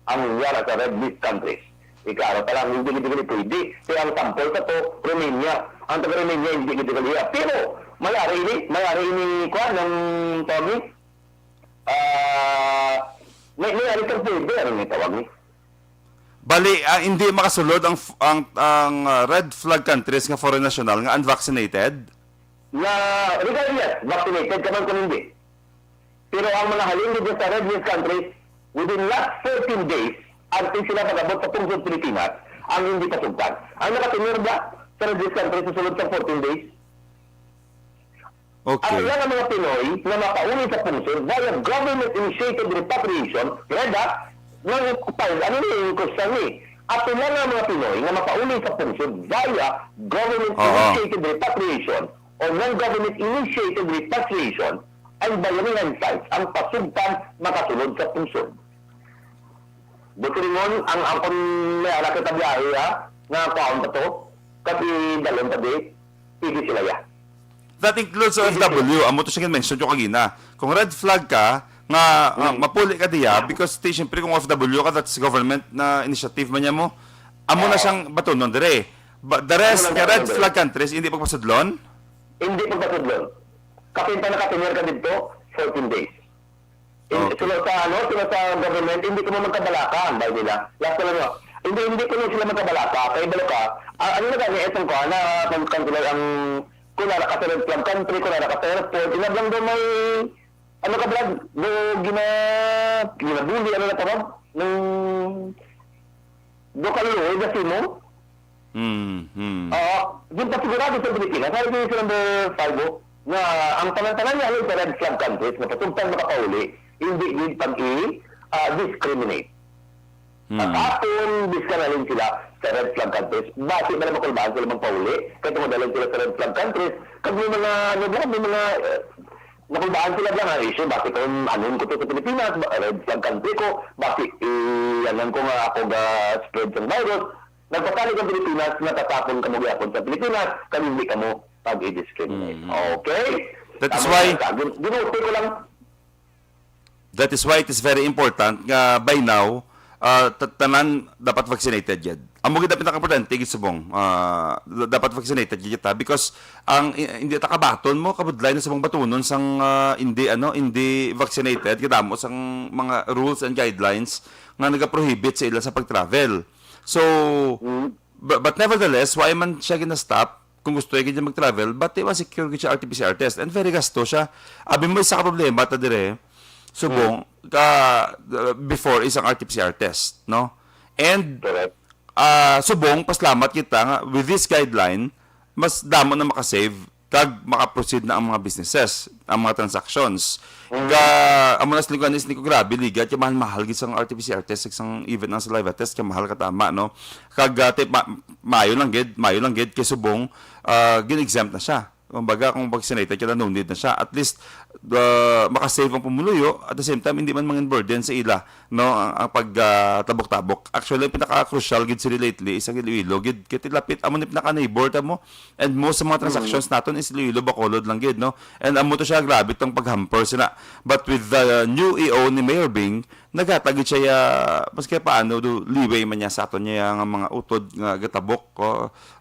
Ang yara sa red list countries. Ikaw, talang hindi pwede. Kaya ang sample sa to, Romania. Ang taga-Romania hindi pwede. Pero, mayari ni Kwan, ng Tommy, mayari kang pwede. Ano yung tawag ni? Bali, hindi makasulod ang red flag countries nga foreign national nga unvaccinated. Na regardless, vaccinated ka man kung hindi. Pero ang mga halingid sa red list countries, within last 14 days, until sila magabot sa pungsod Pilipinas, ang hindi kasugtan. Ang nakatinir ba sa red list countries sa sulod sa 14 days? Okay. At yan ang mga Pinoy na mapauli sa pungsod via government-initiated repatriation, REDA, ano yung question ni? At yan ang mga Pinoy na mapauli sa pungsod via government-initiated repatriation o non-government-initiated repatriation ay bayanihan sites ang pasugtan makasunod sa pungsod. Buti rin ang akong may anak kita biyahe na kaon pa to, kasi dalon pa di, hindi sila ya. That includes OFW. Amo to siya mention yung kagina. Kung red flag ka, nga mapuli ka diya, because siyempre kung OFW ka, that's government na initiative man niya mo, amo na siyang batunon dire. The rest, ka red flag countries, hindi pagpasadlon? Hindi pagpasadlon. Kapinta na katinir ka dito, 14 days. Okay. Sila sa government, hindi ko mo magkabalaka ang bahay nila. Last na lang hindi ko mo sila magkabalaka. Kaya balo ka, ano na gani, etong ko, na kantular ang kung nakakasalat lang country, kung nakakasalat po, inablang doon may, ano ka Brad, ginabuli, ano na tawag? Do kaluloy, kasi mo? Yung pasigurado sa Pilipinas, sabi ko sa number 5, na ang tanang-tanang niya sa red flag countries na patugtang makapauli, hindi din pag-discriminate. At apon, diskanalin sila sa red flag countries. Bakit na makulbaan sila magpauli? Kahit madalhin sila sa red flag countries, kag may mga, nakulbaan sila dyan ang issue. Bakit kung anon ko to sa Pilipinas, red flag country ko, bakit anon ko nga ako spread ng virus. Nagpatali ang Pilipinas, natatapon ka mo gayapon sa Pilipinas, kag hindi ka mo pag-i-discriminate. Okay? That is why... Ginuti ko lang. That is why it is very important nga by now, tanan dapat vaccinated yet. Amo gid dapat nakaportante gid subong. Dapat vaccinated yet because ang hindi ta kabaton mo kabudlay na subong batunon sang hindi vaccinated kadamo sang mga rules and guidelines nga nagaprohibit sa ila sa pag-travel. So but nevertheless, why man siya gina-stop kung gusto niya mag-travel, but iwa secure gid siya RT-PCR test and very gasto siya. Abi mo isa ka problema ta dire. Subong before isang RT-PCR test, no? And subong paslamat kita nga with this guideline mas damo na makasave kag makaproceed na ang mga businesses, ang mga transactions. Amo na sila ni ko grabe liga, kaya mahal gid sang RT-PCR test, sang even ang saliva test, kaya mahal ka tama, no? Kag mayo lang gid kay subong gin-exempt na siya. Kumbaga, kung vaccinated ka na, no need na siya. At least, makasave ang pumuluyo. At the same time, hindi man mangin burden sa ila, no, ang pagtabok-tabok. Actually, pinaka-crucial gid sila lately, isang Iloilo, gid kitilapit, amo ni pinaka-neighbor mo. And most sa mga transactions naton is Iloilo, Bacolod lang gid, no? And amo to siya, grabe itong pag-hamper sila. But with the new EO ni Mayor Bing, naghatagid siya, maski paano, leeway man niya sa aton niya ang mga utod nga gatabok,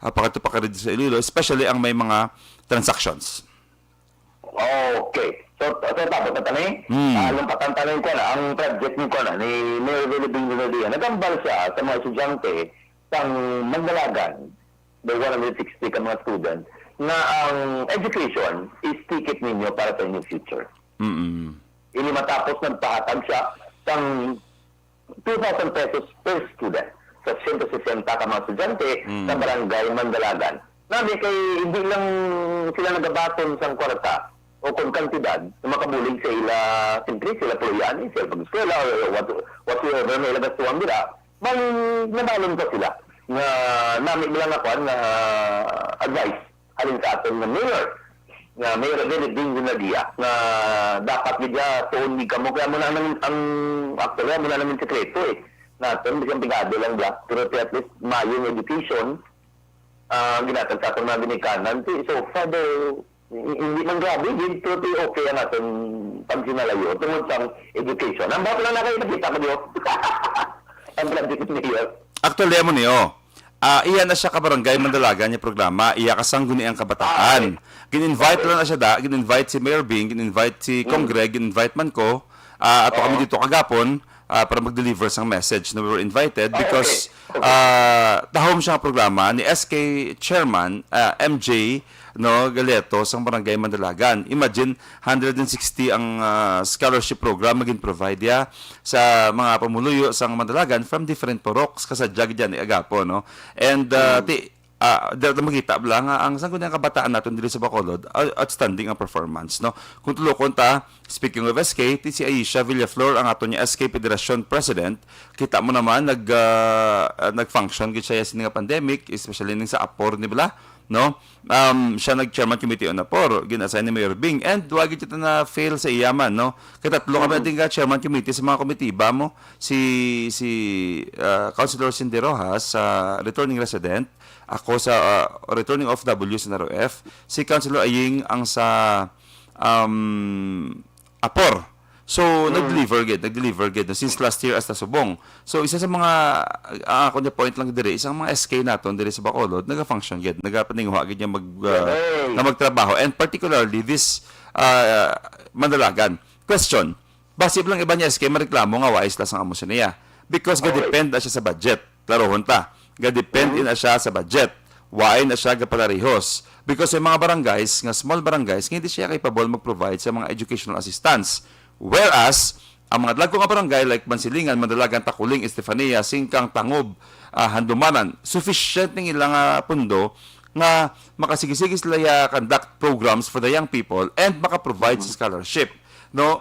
pakatupakarid sa Iloilo, especially ang may mga transactions. Okay. So tapos na tani, alam patantanin ko na, ang project ni ko na, ni Mayor Bing Dinadia, nagambal siya sa mga estudyante sang Mandalagan, the 160 ka mga students, na ang education is ticket ninyo para sa inyong future. Ini matapos nagpahatag siya sang 2,000 pesos per student. So 160 ka mga estudyante sa barangay Mandalagan. Nabi kay hindi lang sila nagabaton sa kwarta o kung kantidad na makabulig sa ila, siyempre sila puluyani, sila pag-eskwela o whatsoever na ilabas tuwang nila, man nabalon pa sila na namin bilang ako na advice halin sa atin na Mayor Bing Dinadia na dapat bigya tuon ni kamo kaya mo na namin ang actually mo na namin sekreto natin bilang pigado lang ba pero at least mayong education ginatag sa itong mga binikanan. So, father, hindi man grabe, pero okay ang ating pagsinalayo tungkol sa education. Ang bago lang nakikita ko diyo. Ang project niyo. Actually, mo niyo. Iya na siya kabarangay Mandalagan niya programa, iya kasangguni ang kabataan. Gin-invite lang na siya gin-invite si Mayor Bing, gin-invite si Kong Greg, gin-invite man ko, ato kami dito kagapon, para mag-deliver sang message na we were invited because tahom siya ang programa ni SK Chairman MJ no Galeto sang Barangay Mandalagan. Imagine 160 ang scholarship program maging provide ya sa mga pamuluyo sang Mandalagan from different poroks kasadya gid ni agapo no. And dito makita lang ang sangkot ng kabataan natin dito sa Bacolod, outstanding ang performance, no? Kung tulokon ta, speaking of SK, si Aisha Villaflor ang ato niya SK Federation President, kita mo naman nag-function gid siya sa pandemic, especially ning sa APOR ni bala, no? Siya nag-chairman committee on APOR, gin-assign ni Mayor Bing, and wagi kita na fail sa iyaman, no? Katatlo kami natin chairman committee sa mga komitiba mo, si Councilor Cindy Rojas, returning resident, ako sa returning OFW sa NAROF, si Councilor Aying ang sa APOR. So, nag-deliver gid since last year as subong. So, isa sa mga ako niya point lang dire, isang mga SK naton dire sa Bacolod, naga-function gid, nagapaninguha gid niya na magtrabaho, and particularly this Mandalagan. Question, base lang iba niya SK mareklamo nga wais lang ang amo niya because ga-depend na siya sa budget. Larohon ta. Ga-depend na siya sa budget. Waay na siya gapalarihos. Because yung mga barangays, nga small barangays, hindi siya capable mag-provide sa mga educational assistance. Whereas, ang mga dlagko nga barangay like Mansilingan, Mandalagan, Takuling, Estefania, Singkang, Tangob, Handumanan, sufficient ng ilang pundo nga makasigisigi sila conduct programs for the young people and maka-provide sa scholarship. No,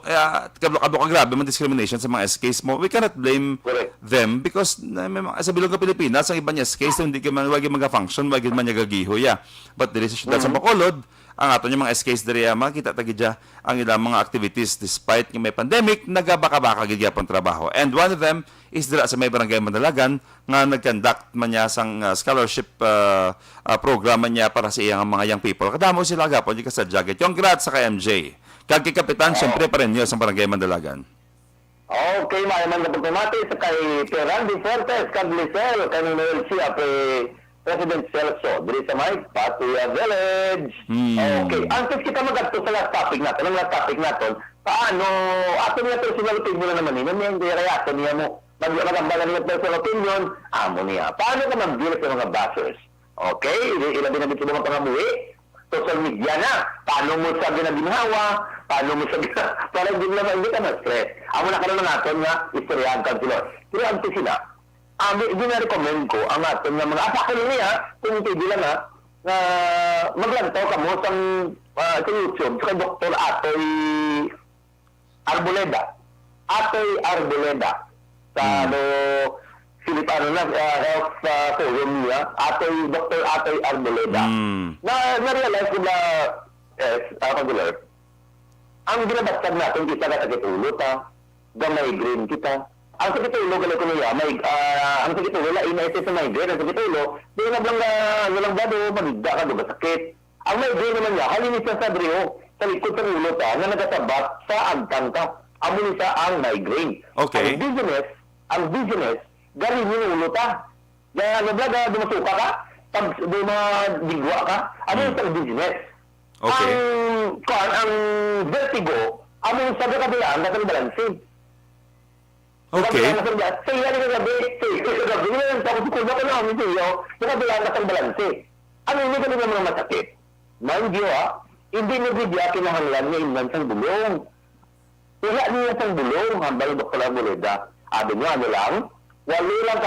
kablo grabe man discrimination sa mga SKs mo. We cannot blame them because sa bilog ng Pilipinas, ang iba niya SKs hindi ka man wagi mag-function, wagi man niya gagiho ya. But there is sa Bacolod, ang ato niya mga SKs diri makita tagidya ang ilang mga activities despite yung may pandemic, nagabaka-baka gid pang trabaho. And one of them is dira sa may Barangay Mandalagan nga nag-conduct man niya sang scholarship program man niya para sa iyang mga young people. Kadamo sila gapon di ka sa jacket. Yung congrats sa kay MJ. Kag Kapitan, siyempre pa rin yun sa Barangay Mandalagan. Okay, mayaman na pagpamati sa kay Randy Fortes, kag Lisel, kay Noel Chia, President Celso, diri sa may Patuya Village. Okay, antes kita mag-adto sa last topic natin, paano, ato niya personal opinion na naman yun, hindi reato niya mo, mag-ambalan niya personal opinion, amo niya. Paano ka mag-deal sa mga bashers? Okay, ilabi na dito mga pangamuhi, social media na. Paano mo sabi na ginhawa? Paano mo sabi na, para hindi ka na-stress. Amo na karoon natin nga, istoryahan ka sila. Pero sila, hindi na-recommend ko ang atin nga mga, pakilo niya, kung hindi lang maglantaw ka mo sa YouTube sa Dr. Atoy Arboleda. Atoy Arboleda. Sa Filipino na health forum niya, Dr. Atoy Arboleda. Na-realize ko na, regular, ang ginabastag natin kita na sakit ulo ta, migraine kita. Ang sakit ulo, gano'n ko niya, ang sakit ulo, lainay sa migraine, ang sakit ulo, di na lang gado, magigda ka, diba sakit. Ang migraine naman niya, halinis na sa brio, sa likod ng ulo ta, na nagasabat sa agtang ka. Amo nisa ang migraine. Okay. Ang business, galing yung ulo ta. Kaya nablaga, dumasuka ka, pag dumadigwa ka, ano yung isang business? Okay. Ang vertigo, among sa kabilaan, nasa balansin. Okay. Sa iya ni kagabi, hindi lang sa kukulba ko na kami siyo, sa kabilaan nasa balansin. Ano hindi ka naman mga masakit? Mind you, hindi na bigya kinahanglan niya inman sa bulong. Kaya niya sa bulong, hambal Dr. Arboleda. Ado niya, ano lang, walo lang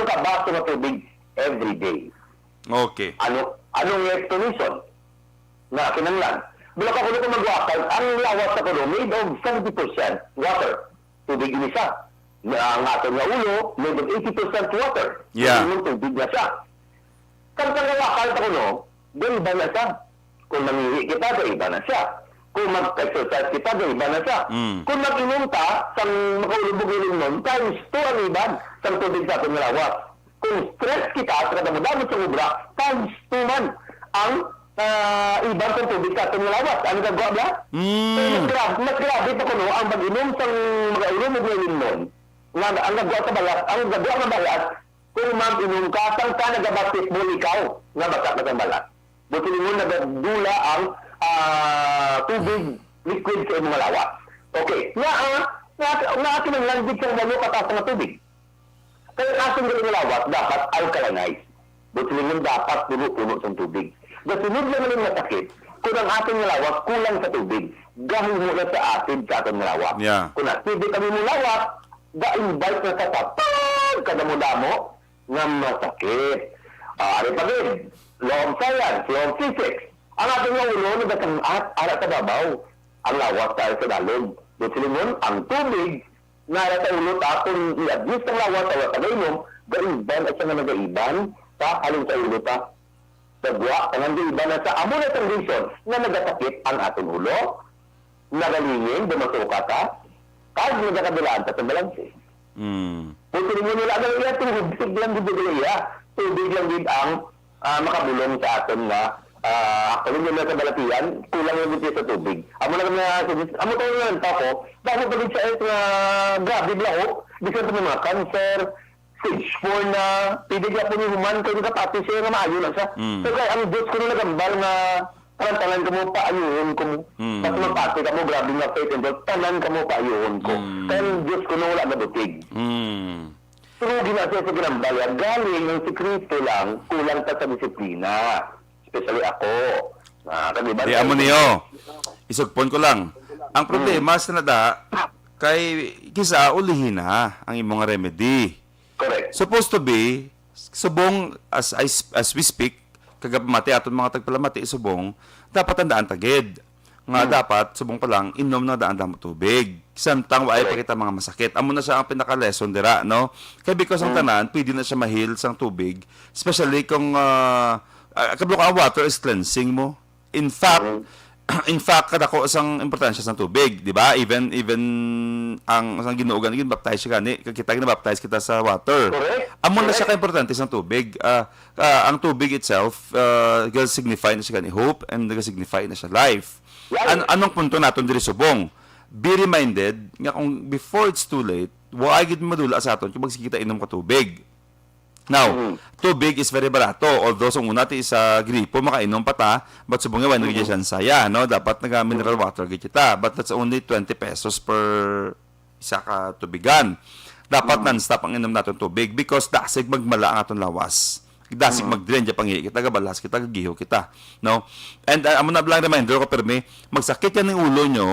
kabaso na tubig every day. Okay. Anong explanation na kinanglan? Bila ka kulo kung mag-wakal, ang lawas sa kulo made of 70% water. Tubig yun isa. Ang ating nga ulo, made of 80% water. Yeah. Tubig na siya. Kung pag-wakal sa kulo, doon iba na siya. Kung mangihi kita, doon iba na siya. Kung mag-exercise kita, doon iba na siya. Kung mag-inom ka, sa makaulubog-inom nun, times 2 ang iban sa tubig sa ating lawas. Kung stress kita, sa kadamodamot sa ubra, times 2 man ang ibang sa tubig sa ating lawas. Ano ka gwa ba? Mas grabe pa kuno ang mag-inom sa makaulubog-inom nun. Ang nagwa sa balat, kung mag-inom ka, saan ka nag-basketball ikaw, nga basa ka sa balat. Buti mo nagdula ang tubig liquid sa mga lawas. Okay. Nga atin ang landig sa malo kataas ng tubig. Kaya ating galing lawas, dapat alkalinized. Buti mo dapat puno-puno sa tubig. Gasunod lang ng masakit, kung ang ating lawas kulang sa tubig, gahing mo na sa acid sa ating lawas. Yeah. Kung acid kami mo lawas, ga-invite na sa tapag kadamo-damo nga masakit. Ano pa rin? Law of science, law of physics. Ang ating nga ulo, nagasangat, arat sa babaw. Ang lawas tayo sa dalog. Buti mo, ang tubig, na arat sa ulo, kung i-adjust ang lawas, tayo sa gainom, ga-iban at siya nga nag-iban, halin sa ulo ta. Sagwa, ang iba na sa amo na condition na nagasakit ang ating ulo, nagalingin, dumasuka ka, kahit nagakabilaan ka sa balansi. Kung mo nila ang iya, tubig lang din iya. Tubig lang din ang makabulong sa atin na actually nyo na sa balatian, kulang lang din sa tubig. Amo na kami amo tayo na lang ako, dahil pa din sa grabe blaho, bisa sa mga cancer, stage 4 na, pidigla po ni human, kaya kapati siya nga maayo na siya. So kaya ang Diyos ko na nagambal na tanan ka mo paayuhon ko mo. Tapos mapati ka mo, grabe nga faith and God, tanan ka mo paayuhon ko. Kaya ang Diyos ko na wala na butig. Pero ginasya sa ginambal, galing yung sikreto lang, kulang ka sa disiplina. Especially ako. Di amo niyo. Isugpon ko lang. Ang problema sa nada, kay kisa ulihin na ang imong remedy. Correct. Supposed to be, subong, as we speak, kagapamati aton mga tagpalamati, subong, dapat ang daan tagid. Nga dapat, subong pa lang, inom na daan mo tubig. Samtang ay pa kita mga masakit. Amo na siya ang pinaka-lesson dira, no? Kaya because ang tanan, pwede na siya mahil sang tubig. Especially kung, kablo ka, water is cleansing mo. In fact, kadako isang importansya sa tubig, di ba? Even ang ginuugan baptize siya gani, kita ginabaptize kita sa water. Amo na siya ka-importante sa tubig. Ang tubig itself signify na siya gani hope and signify na siya life. Anong punto naton diri subong? Be reminded nga kung before it's too late, wa gid madula sa aton kung magsikita inom ka tubig. Now, tubig is very barato. Although, sa una ti sa gripo, makainom pa ta, but subong nga, wala siya saya, no? Dapat nag-mineral water kita. But that's only 20 pesos per isa ka tubigan. Dapat non-stop ang inom natin tubig because dasig magmala ang aton lawas. Dasig mag-drain, dya pangihi kita, gabalas kita, gagiho kita. No? And amo na lang reminder ko, permi, magsakit yan ng ulo nyo,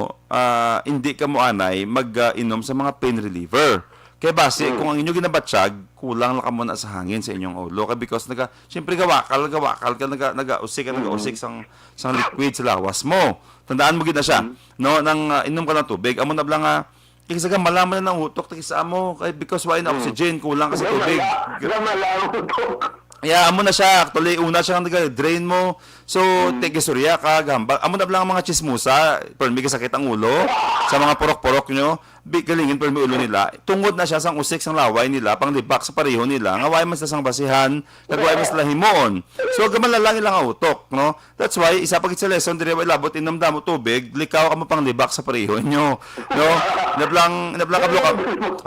hindi ka mo anay mag-inom sa mga pain reliever. Kaya base, kung ang inyong ginabatsyag, kulang lang ka muna sa hangin sa inyong ulo. Kaya because, siyempre gawakal ka, nag-ausik sang liquid sa lawas mo. Tandaan mo gina siya. No, nang inom ka ng tubig, amo na lang Kaya malaman na ng utok, takisa mo. Kaya because why na oxygen, kulang ka sa tubig. Gamala utok. Yeah, amo na siya. Actually, una siya nag-drain mo. So, tigisurya ka, gambal. Amo na lang ang mga chismusa. Pero may kasakit ang ulo. Sa mga porok-porok nyo. Galingin pero may ulo nila. Tungod na siya sang usik, sang laway nila. Panglibak sa pareho nila. Ngaway mas sang basihan. Nagway mas lahimon. So, gaman lang ilang utok. No? That's why, isa pagit sa lesson, dire labot, inamdam mo tubig, likaw ka mo panglibak sa pareho nyo. No? Inablang kablo ka.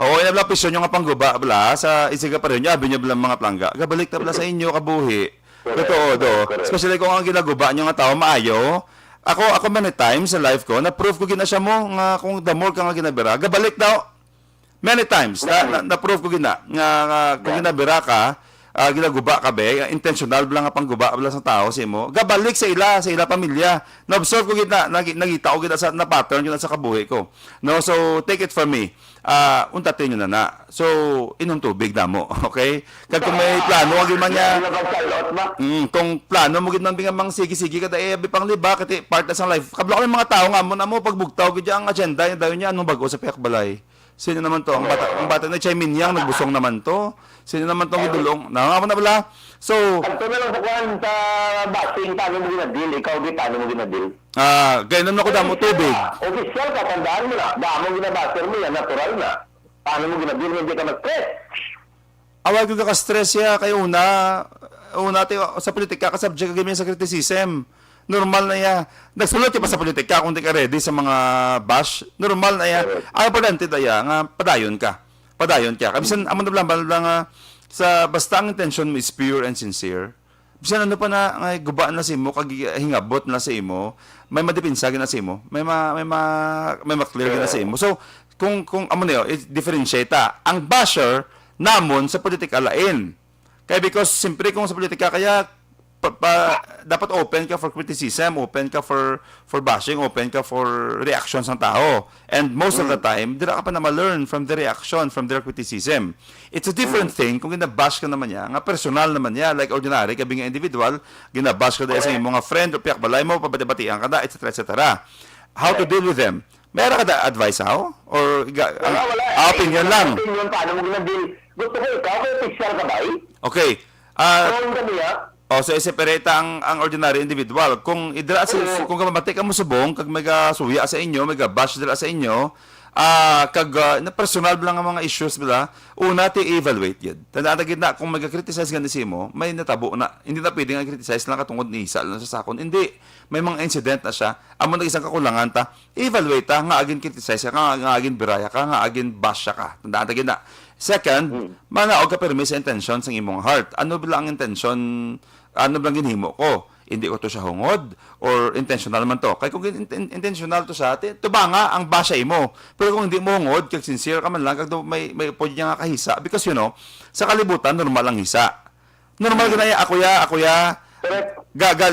Oo, inablang pisyon nyo nga pangguba. Bala, sa isiga pareho nyo. Abi nyo bilang mga plangga. Gabalik na bala sa inyo, kabuhi. Totoo, do. Especially kung ang ginaguba nyo nga tao, maayo. Ako many times sa life ko, na-prove ko gina siya mo, nga kung the more ka nga ginabira, gabalik daw. Many times, na-prove ko gina, nga kung ginabira ka, ginaguba ka be, intentional lang nga pangguba bala sa tao sa imo, gabalik sa ila pamilya. Na-observe ko gina, nagita ko gina sa na pattern gina sa kabuhi ko. No, so take it from me. Untatin nyo na. So, inom tubig na mo, okay? Kag kung may plano, wag man niya, kung plano mo gitnang bingamang sige-sige kada abi pang liba, kati part na sa life. Kabla ko yung mga tao nga mo na mo, pagbugtaw, kaya ang agenda, yung daw niya, anong bago sa piyak balay? Sino naman to? Ang bata na Chay Minyang, nagbusong naman to. Sino naman to ang idulong? Nangangaman na bala? So, Kanto na lang sa kuhan sa basing, paano mo ginadil? Ikaw, di, paano mo ginadil? ganyan ako damo tubig. Official ka, tandaan mo na. Damo ginabasir mo yan, natural na. Paano mo ginadil? Hindi ka mag-stress. Awag ko ka stress ya kay una tayo sa politika ka subject ka sa criticism. Normal na ya. Nagsulot pa sa politika kung di ka ready sa mga bash. Normal na ya. Ang importante daya nga padayon ka. Kabisan amo na lang sa basta ang intention mo is pure and sincere. Bisan ano pa na nga gubaan na sa imo kag hingabot na sa imo, may madepensya na sa imo, may ma-clear na sa imo. So kung amo niyo, differentiate ang basher namon sa politika lain. Kaya because simpre kung sa politika kaya dapat open ka for criticism, open ka for bashing, open ka for reactions ng tao. And most of the time, dira ka pa na ma-learn from the reaction, from their criticism. It's a different thing kung ginabash ka naman niya, nga personal naman niya, like ordinary, kabi nga individual, ginabash ka dahil sa iyong mga friend o piyak balay mo, pabati-batian ka na, etc. etc. How to deal with them? Meron ka da advice how? Or opinion lang? Opinion, paano mo ginadil? Gusto ko ikaw, kaya official ka ba eh? Okay. Ano kami So i-separate ang ordinary individual. Kung kung kamabati ka mo subong, kag may suya sa inyo, may bash dira sa inyo, na personal lang ang mga issues bila, una ti evaluate yun. Tandaan na kung mag-criticize ka mo, may natabo na. Hindi na pwedeng criticize lang katungod ni isa lang sa sakon. Hindi. May mga incident na siya. Amo na isang kakulangan ta, evaluate ta, nga agin criticize ka, nga agin biraya ka, nga agin bash ka. Tandaan na. Second, manaog ka permis sa intention sa imong heart. Ano ba ang intention? Ano bang ginhimo ko? Hindi ko to siya hungod or intentional man to. Kaya kung intentional to siya, to ba nga ang basya mo. Pero kung hindi mo hungod, kag sincere ka man lang, kag may pwede niya nga kahisa. Because sa kalibutan, normal ang hisa. Normal ganaya, ako ya,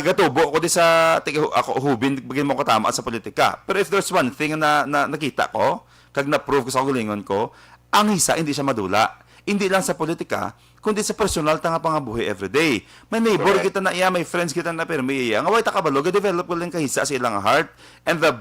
gatubo ko di sa ako hubin, bagay mo ko tama sa politika. Pero if there's one thing na nakita ko, kag na-prove ko sa gulingon ko, ang hisa hindi siya madula. Hindi lang sa politika, kundi sa personal tanga pangabuhi everyday. May neighbor kita na iya, may friends kita na pero may iya. Nga way takabalo, develop ko lang kahisa sa ilang heart. And the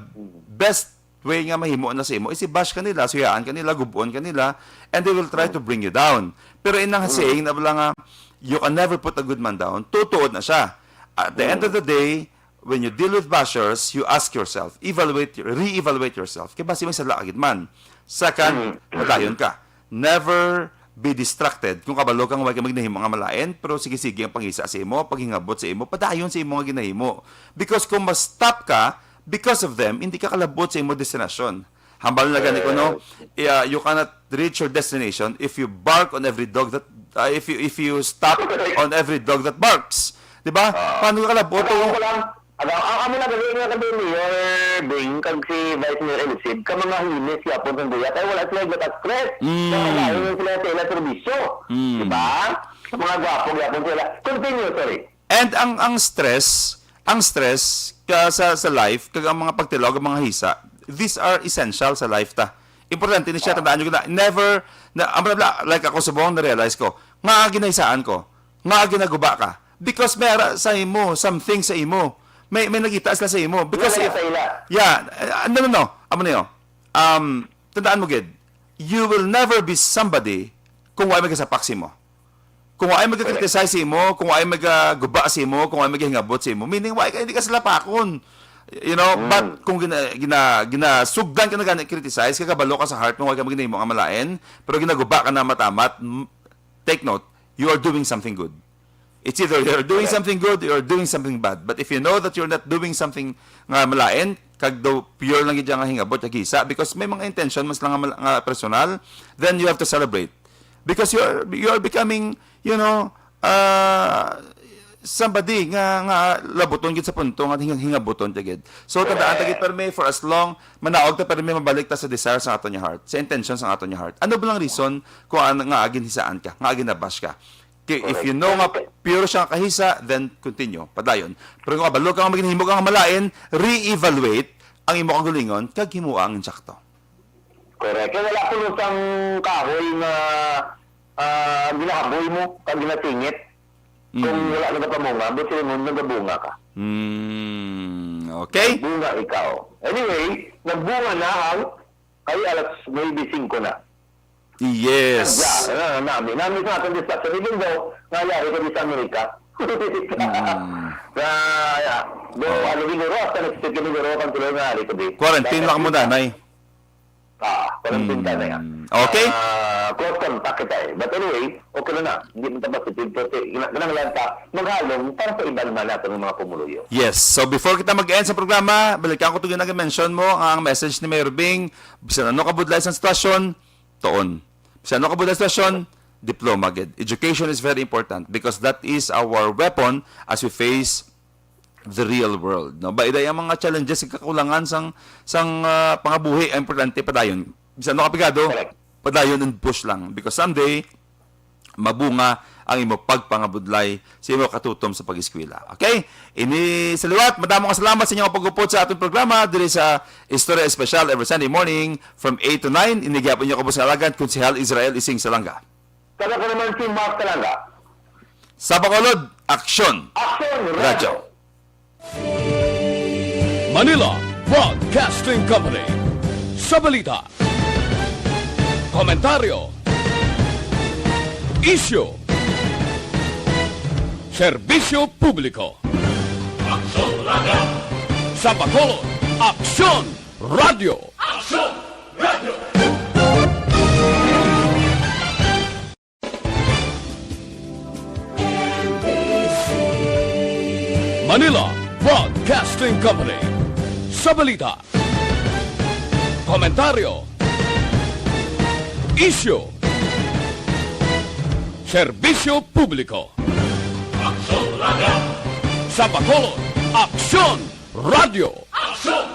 best way nga mahimo na sa imo is i-bash kanila, suyaan kanila, gubuon kanila, and they will try to bring you down. Pero inang saying na nga, you can never put a good man down, tutuod na siya. At the end of the day, when you deal with bashers, you ask yourself, re-evaluate yourself. Kaya basi may sala agad man. Second, madayon ka. Never be distracted. Kung kabalo kang huwag magnahimo nga malain, pero sige-sige ang pangisa sa imo, paghingabot sa imo, padayon sa imo nga ginahimo. Because kung ma-stop ka, because of them, hindi ka kalabot sa imo destinasyon. Hambal na ganito, you cannot reach your destination if you bark on every dog that, if you stop on every dog that barks. Diba? Paano ka kalabot? Ang amo na gawin nga kami Mayor Bing, kag si Vice Mayor Elisib, ka mga hinis yapon sa buya, kaya wala sila nag-stress. Kaya sila sa servisyo. Diba? Mga gwapong yapon sila. Continue, sorry. And ang stress ka sa life, kag ang mga pagtilog, ang mga hisa, these are essential sa life ta. importante ni siya, tandaan nyo na, never, like ako sa buong na-realize ko, nga ginaysaan ko, nga ginaguba ka, because may sa imo, something sa imo, may nagita sila sa imo, because Wala if, sa ila. yeah, no, amo na yun, tandaan mo, Gid, you will never be somebody kung wala magasapak si mo. Kung ay magka-criticize si mo, kung ay magaguba si mo, kung ay maghingabot si mo, meaning why ka hindi ka sila pakon. You know, but kung ginasugdan ka na gana criticize, kakabalo ka sa heart mo, huwag ka maginahimo ang malain, pero ginaguba ka na matamat, take note, you are doing something good. It's either you're doing something good or you're doing something bad. But if you know that you're not doing something nga malain, kag daw pure lang yung nga hingabot, gisa, because may mga intention, mas lang nga personal, then you have to celebrate. Because you're becoming, you know, somebody nga labuton gid sa punto nga hingabuton tagid. So tandaan tagid perme for as long manaog ta perme mabalik ta sa desire sa aton nya heart, sa intention sa aton nya heart. Ano ba lang reason kung nga agin hisaan ka, nga agin nabash ka? If you know nga pure siya kahisa, then continue, padayon. Pero kung kabalo ka nga maginhimo ka nga malain, re-evaluate ang imo kang gulingon kag himuo ang insakto. Correct. Kaya wala ko nung kahoy na ginahaboy mo, kag ginatingit. Kung wala na pamunga, but sila mo, nagbunga ka. Okay? Nagbunga ikaw. Anyway, nagbunga na ang kay alas maybe 5 na. Yes. Namin sa ating distraction. Even though, nangyari ko sa Amerika. Ano siguro, hasta nag-sit kami siguro, kang tuloy nangyari ko din. Quarantine lang mo nanay. Quarantine ka na yan. Okay. Close contact kita eh. But anyway, okay na. Hindi mo positive. Kasi nangalanta, maghalong para sa ibang man natin ng mga pumuluyo. Yes. So before kita mag-end sa programa, balikan ko ito nag-mention mo ang message ni Mayor Bing. Bisan ano kabudlay sa sitwasyon, toon. Bisan ano kabudlay sa sitwasyon, diploma gid. Education is very important because that is our weapon as we face the real world. No, ba iday ang mga challenges ug kakulangan sang pangabuhi ang importante padayon. Bisan ano kapigado, padayon and push lang because someday mabunga ang imo pagpangabudlay sa imo katutom sa pag-eskwela. Okay? Ini sa liwat, madamo ka salamat sa inyong pag-upod sa atong programa diri sa Istorya Espesyal every Sunday morning from 8 to 9. Inigyapon niyo ko sa alagad Konsehal Israel Ising Salanga. Kada ko naman si Mark Talanga. Sa Bacolod, Aksyon Action Radio. Manila Broadcasting Company. Sa balita, komentaryo, isyu, serbisyo publiko. Aksyon Radio. Sa Bacolod, Aksyon Radio. Aksyon Radio. Manila Broadcasting Company. Sa balita, komentaryo, isyu, serbisyo publiko. Aksyon Radio. Sa Bacolod, Aksyon Radio. Aksyon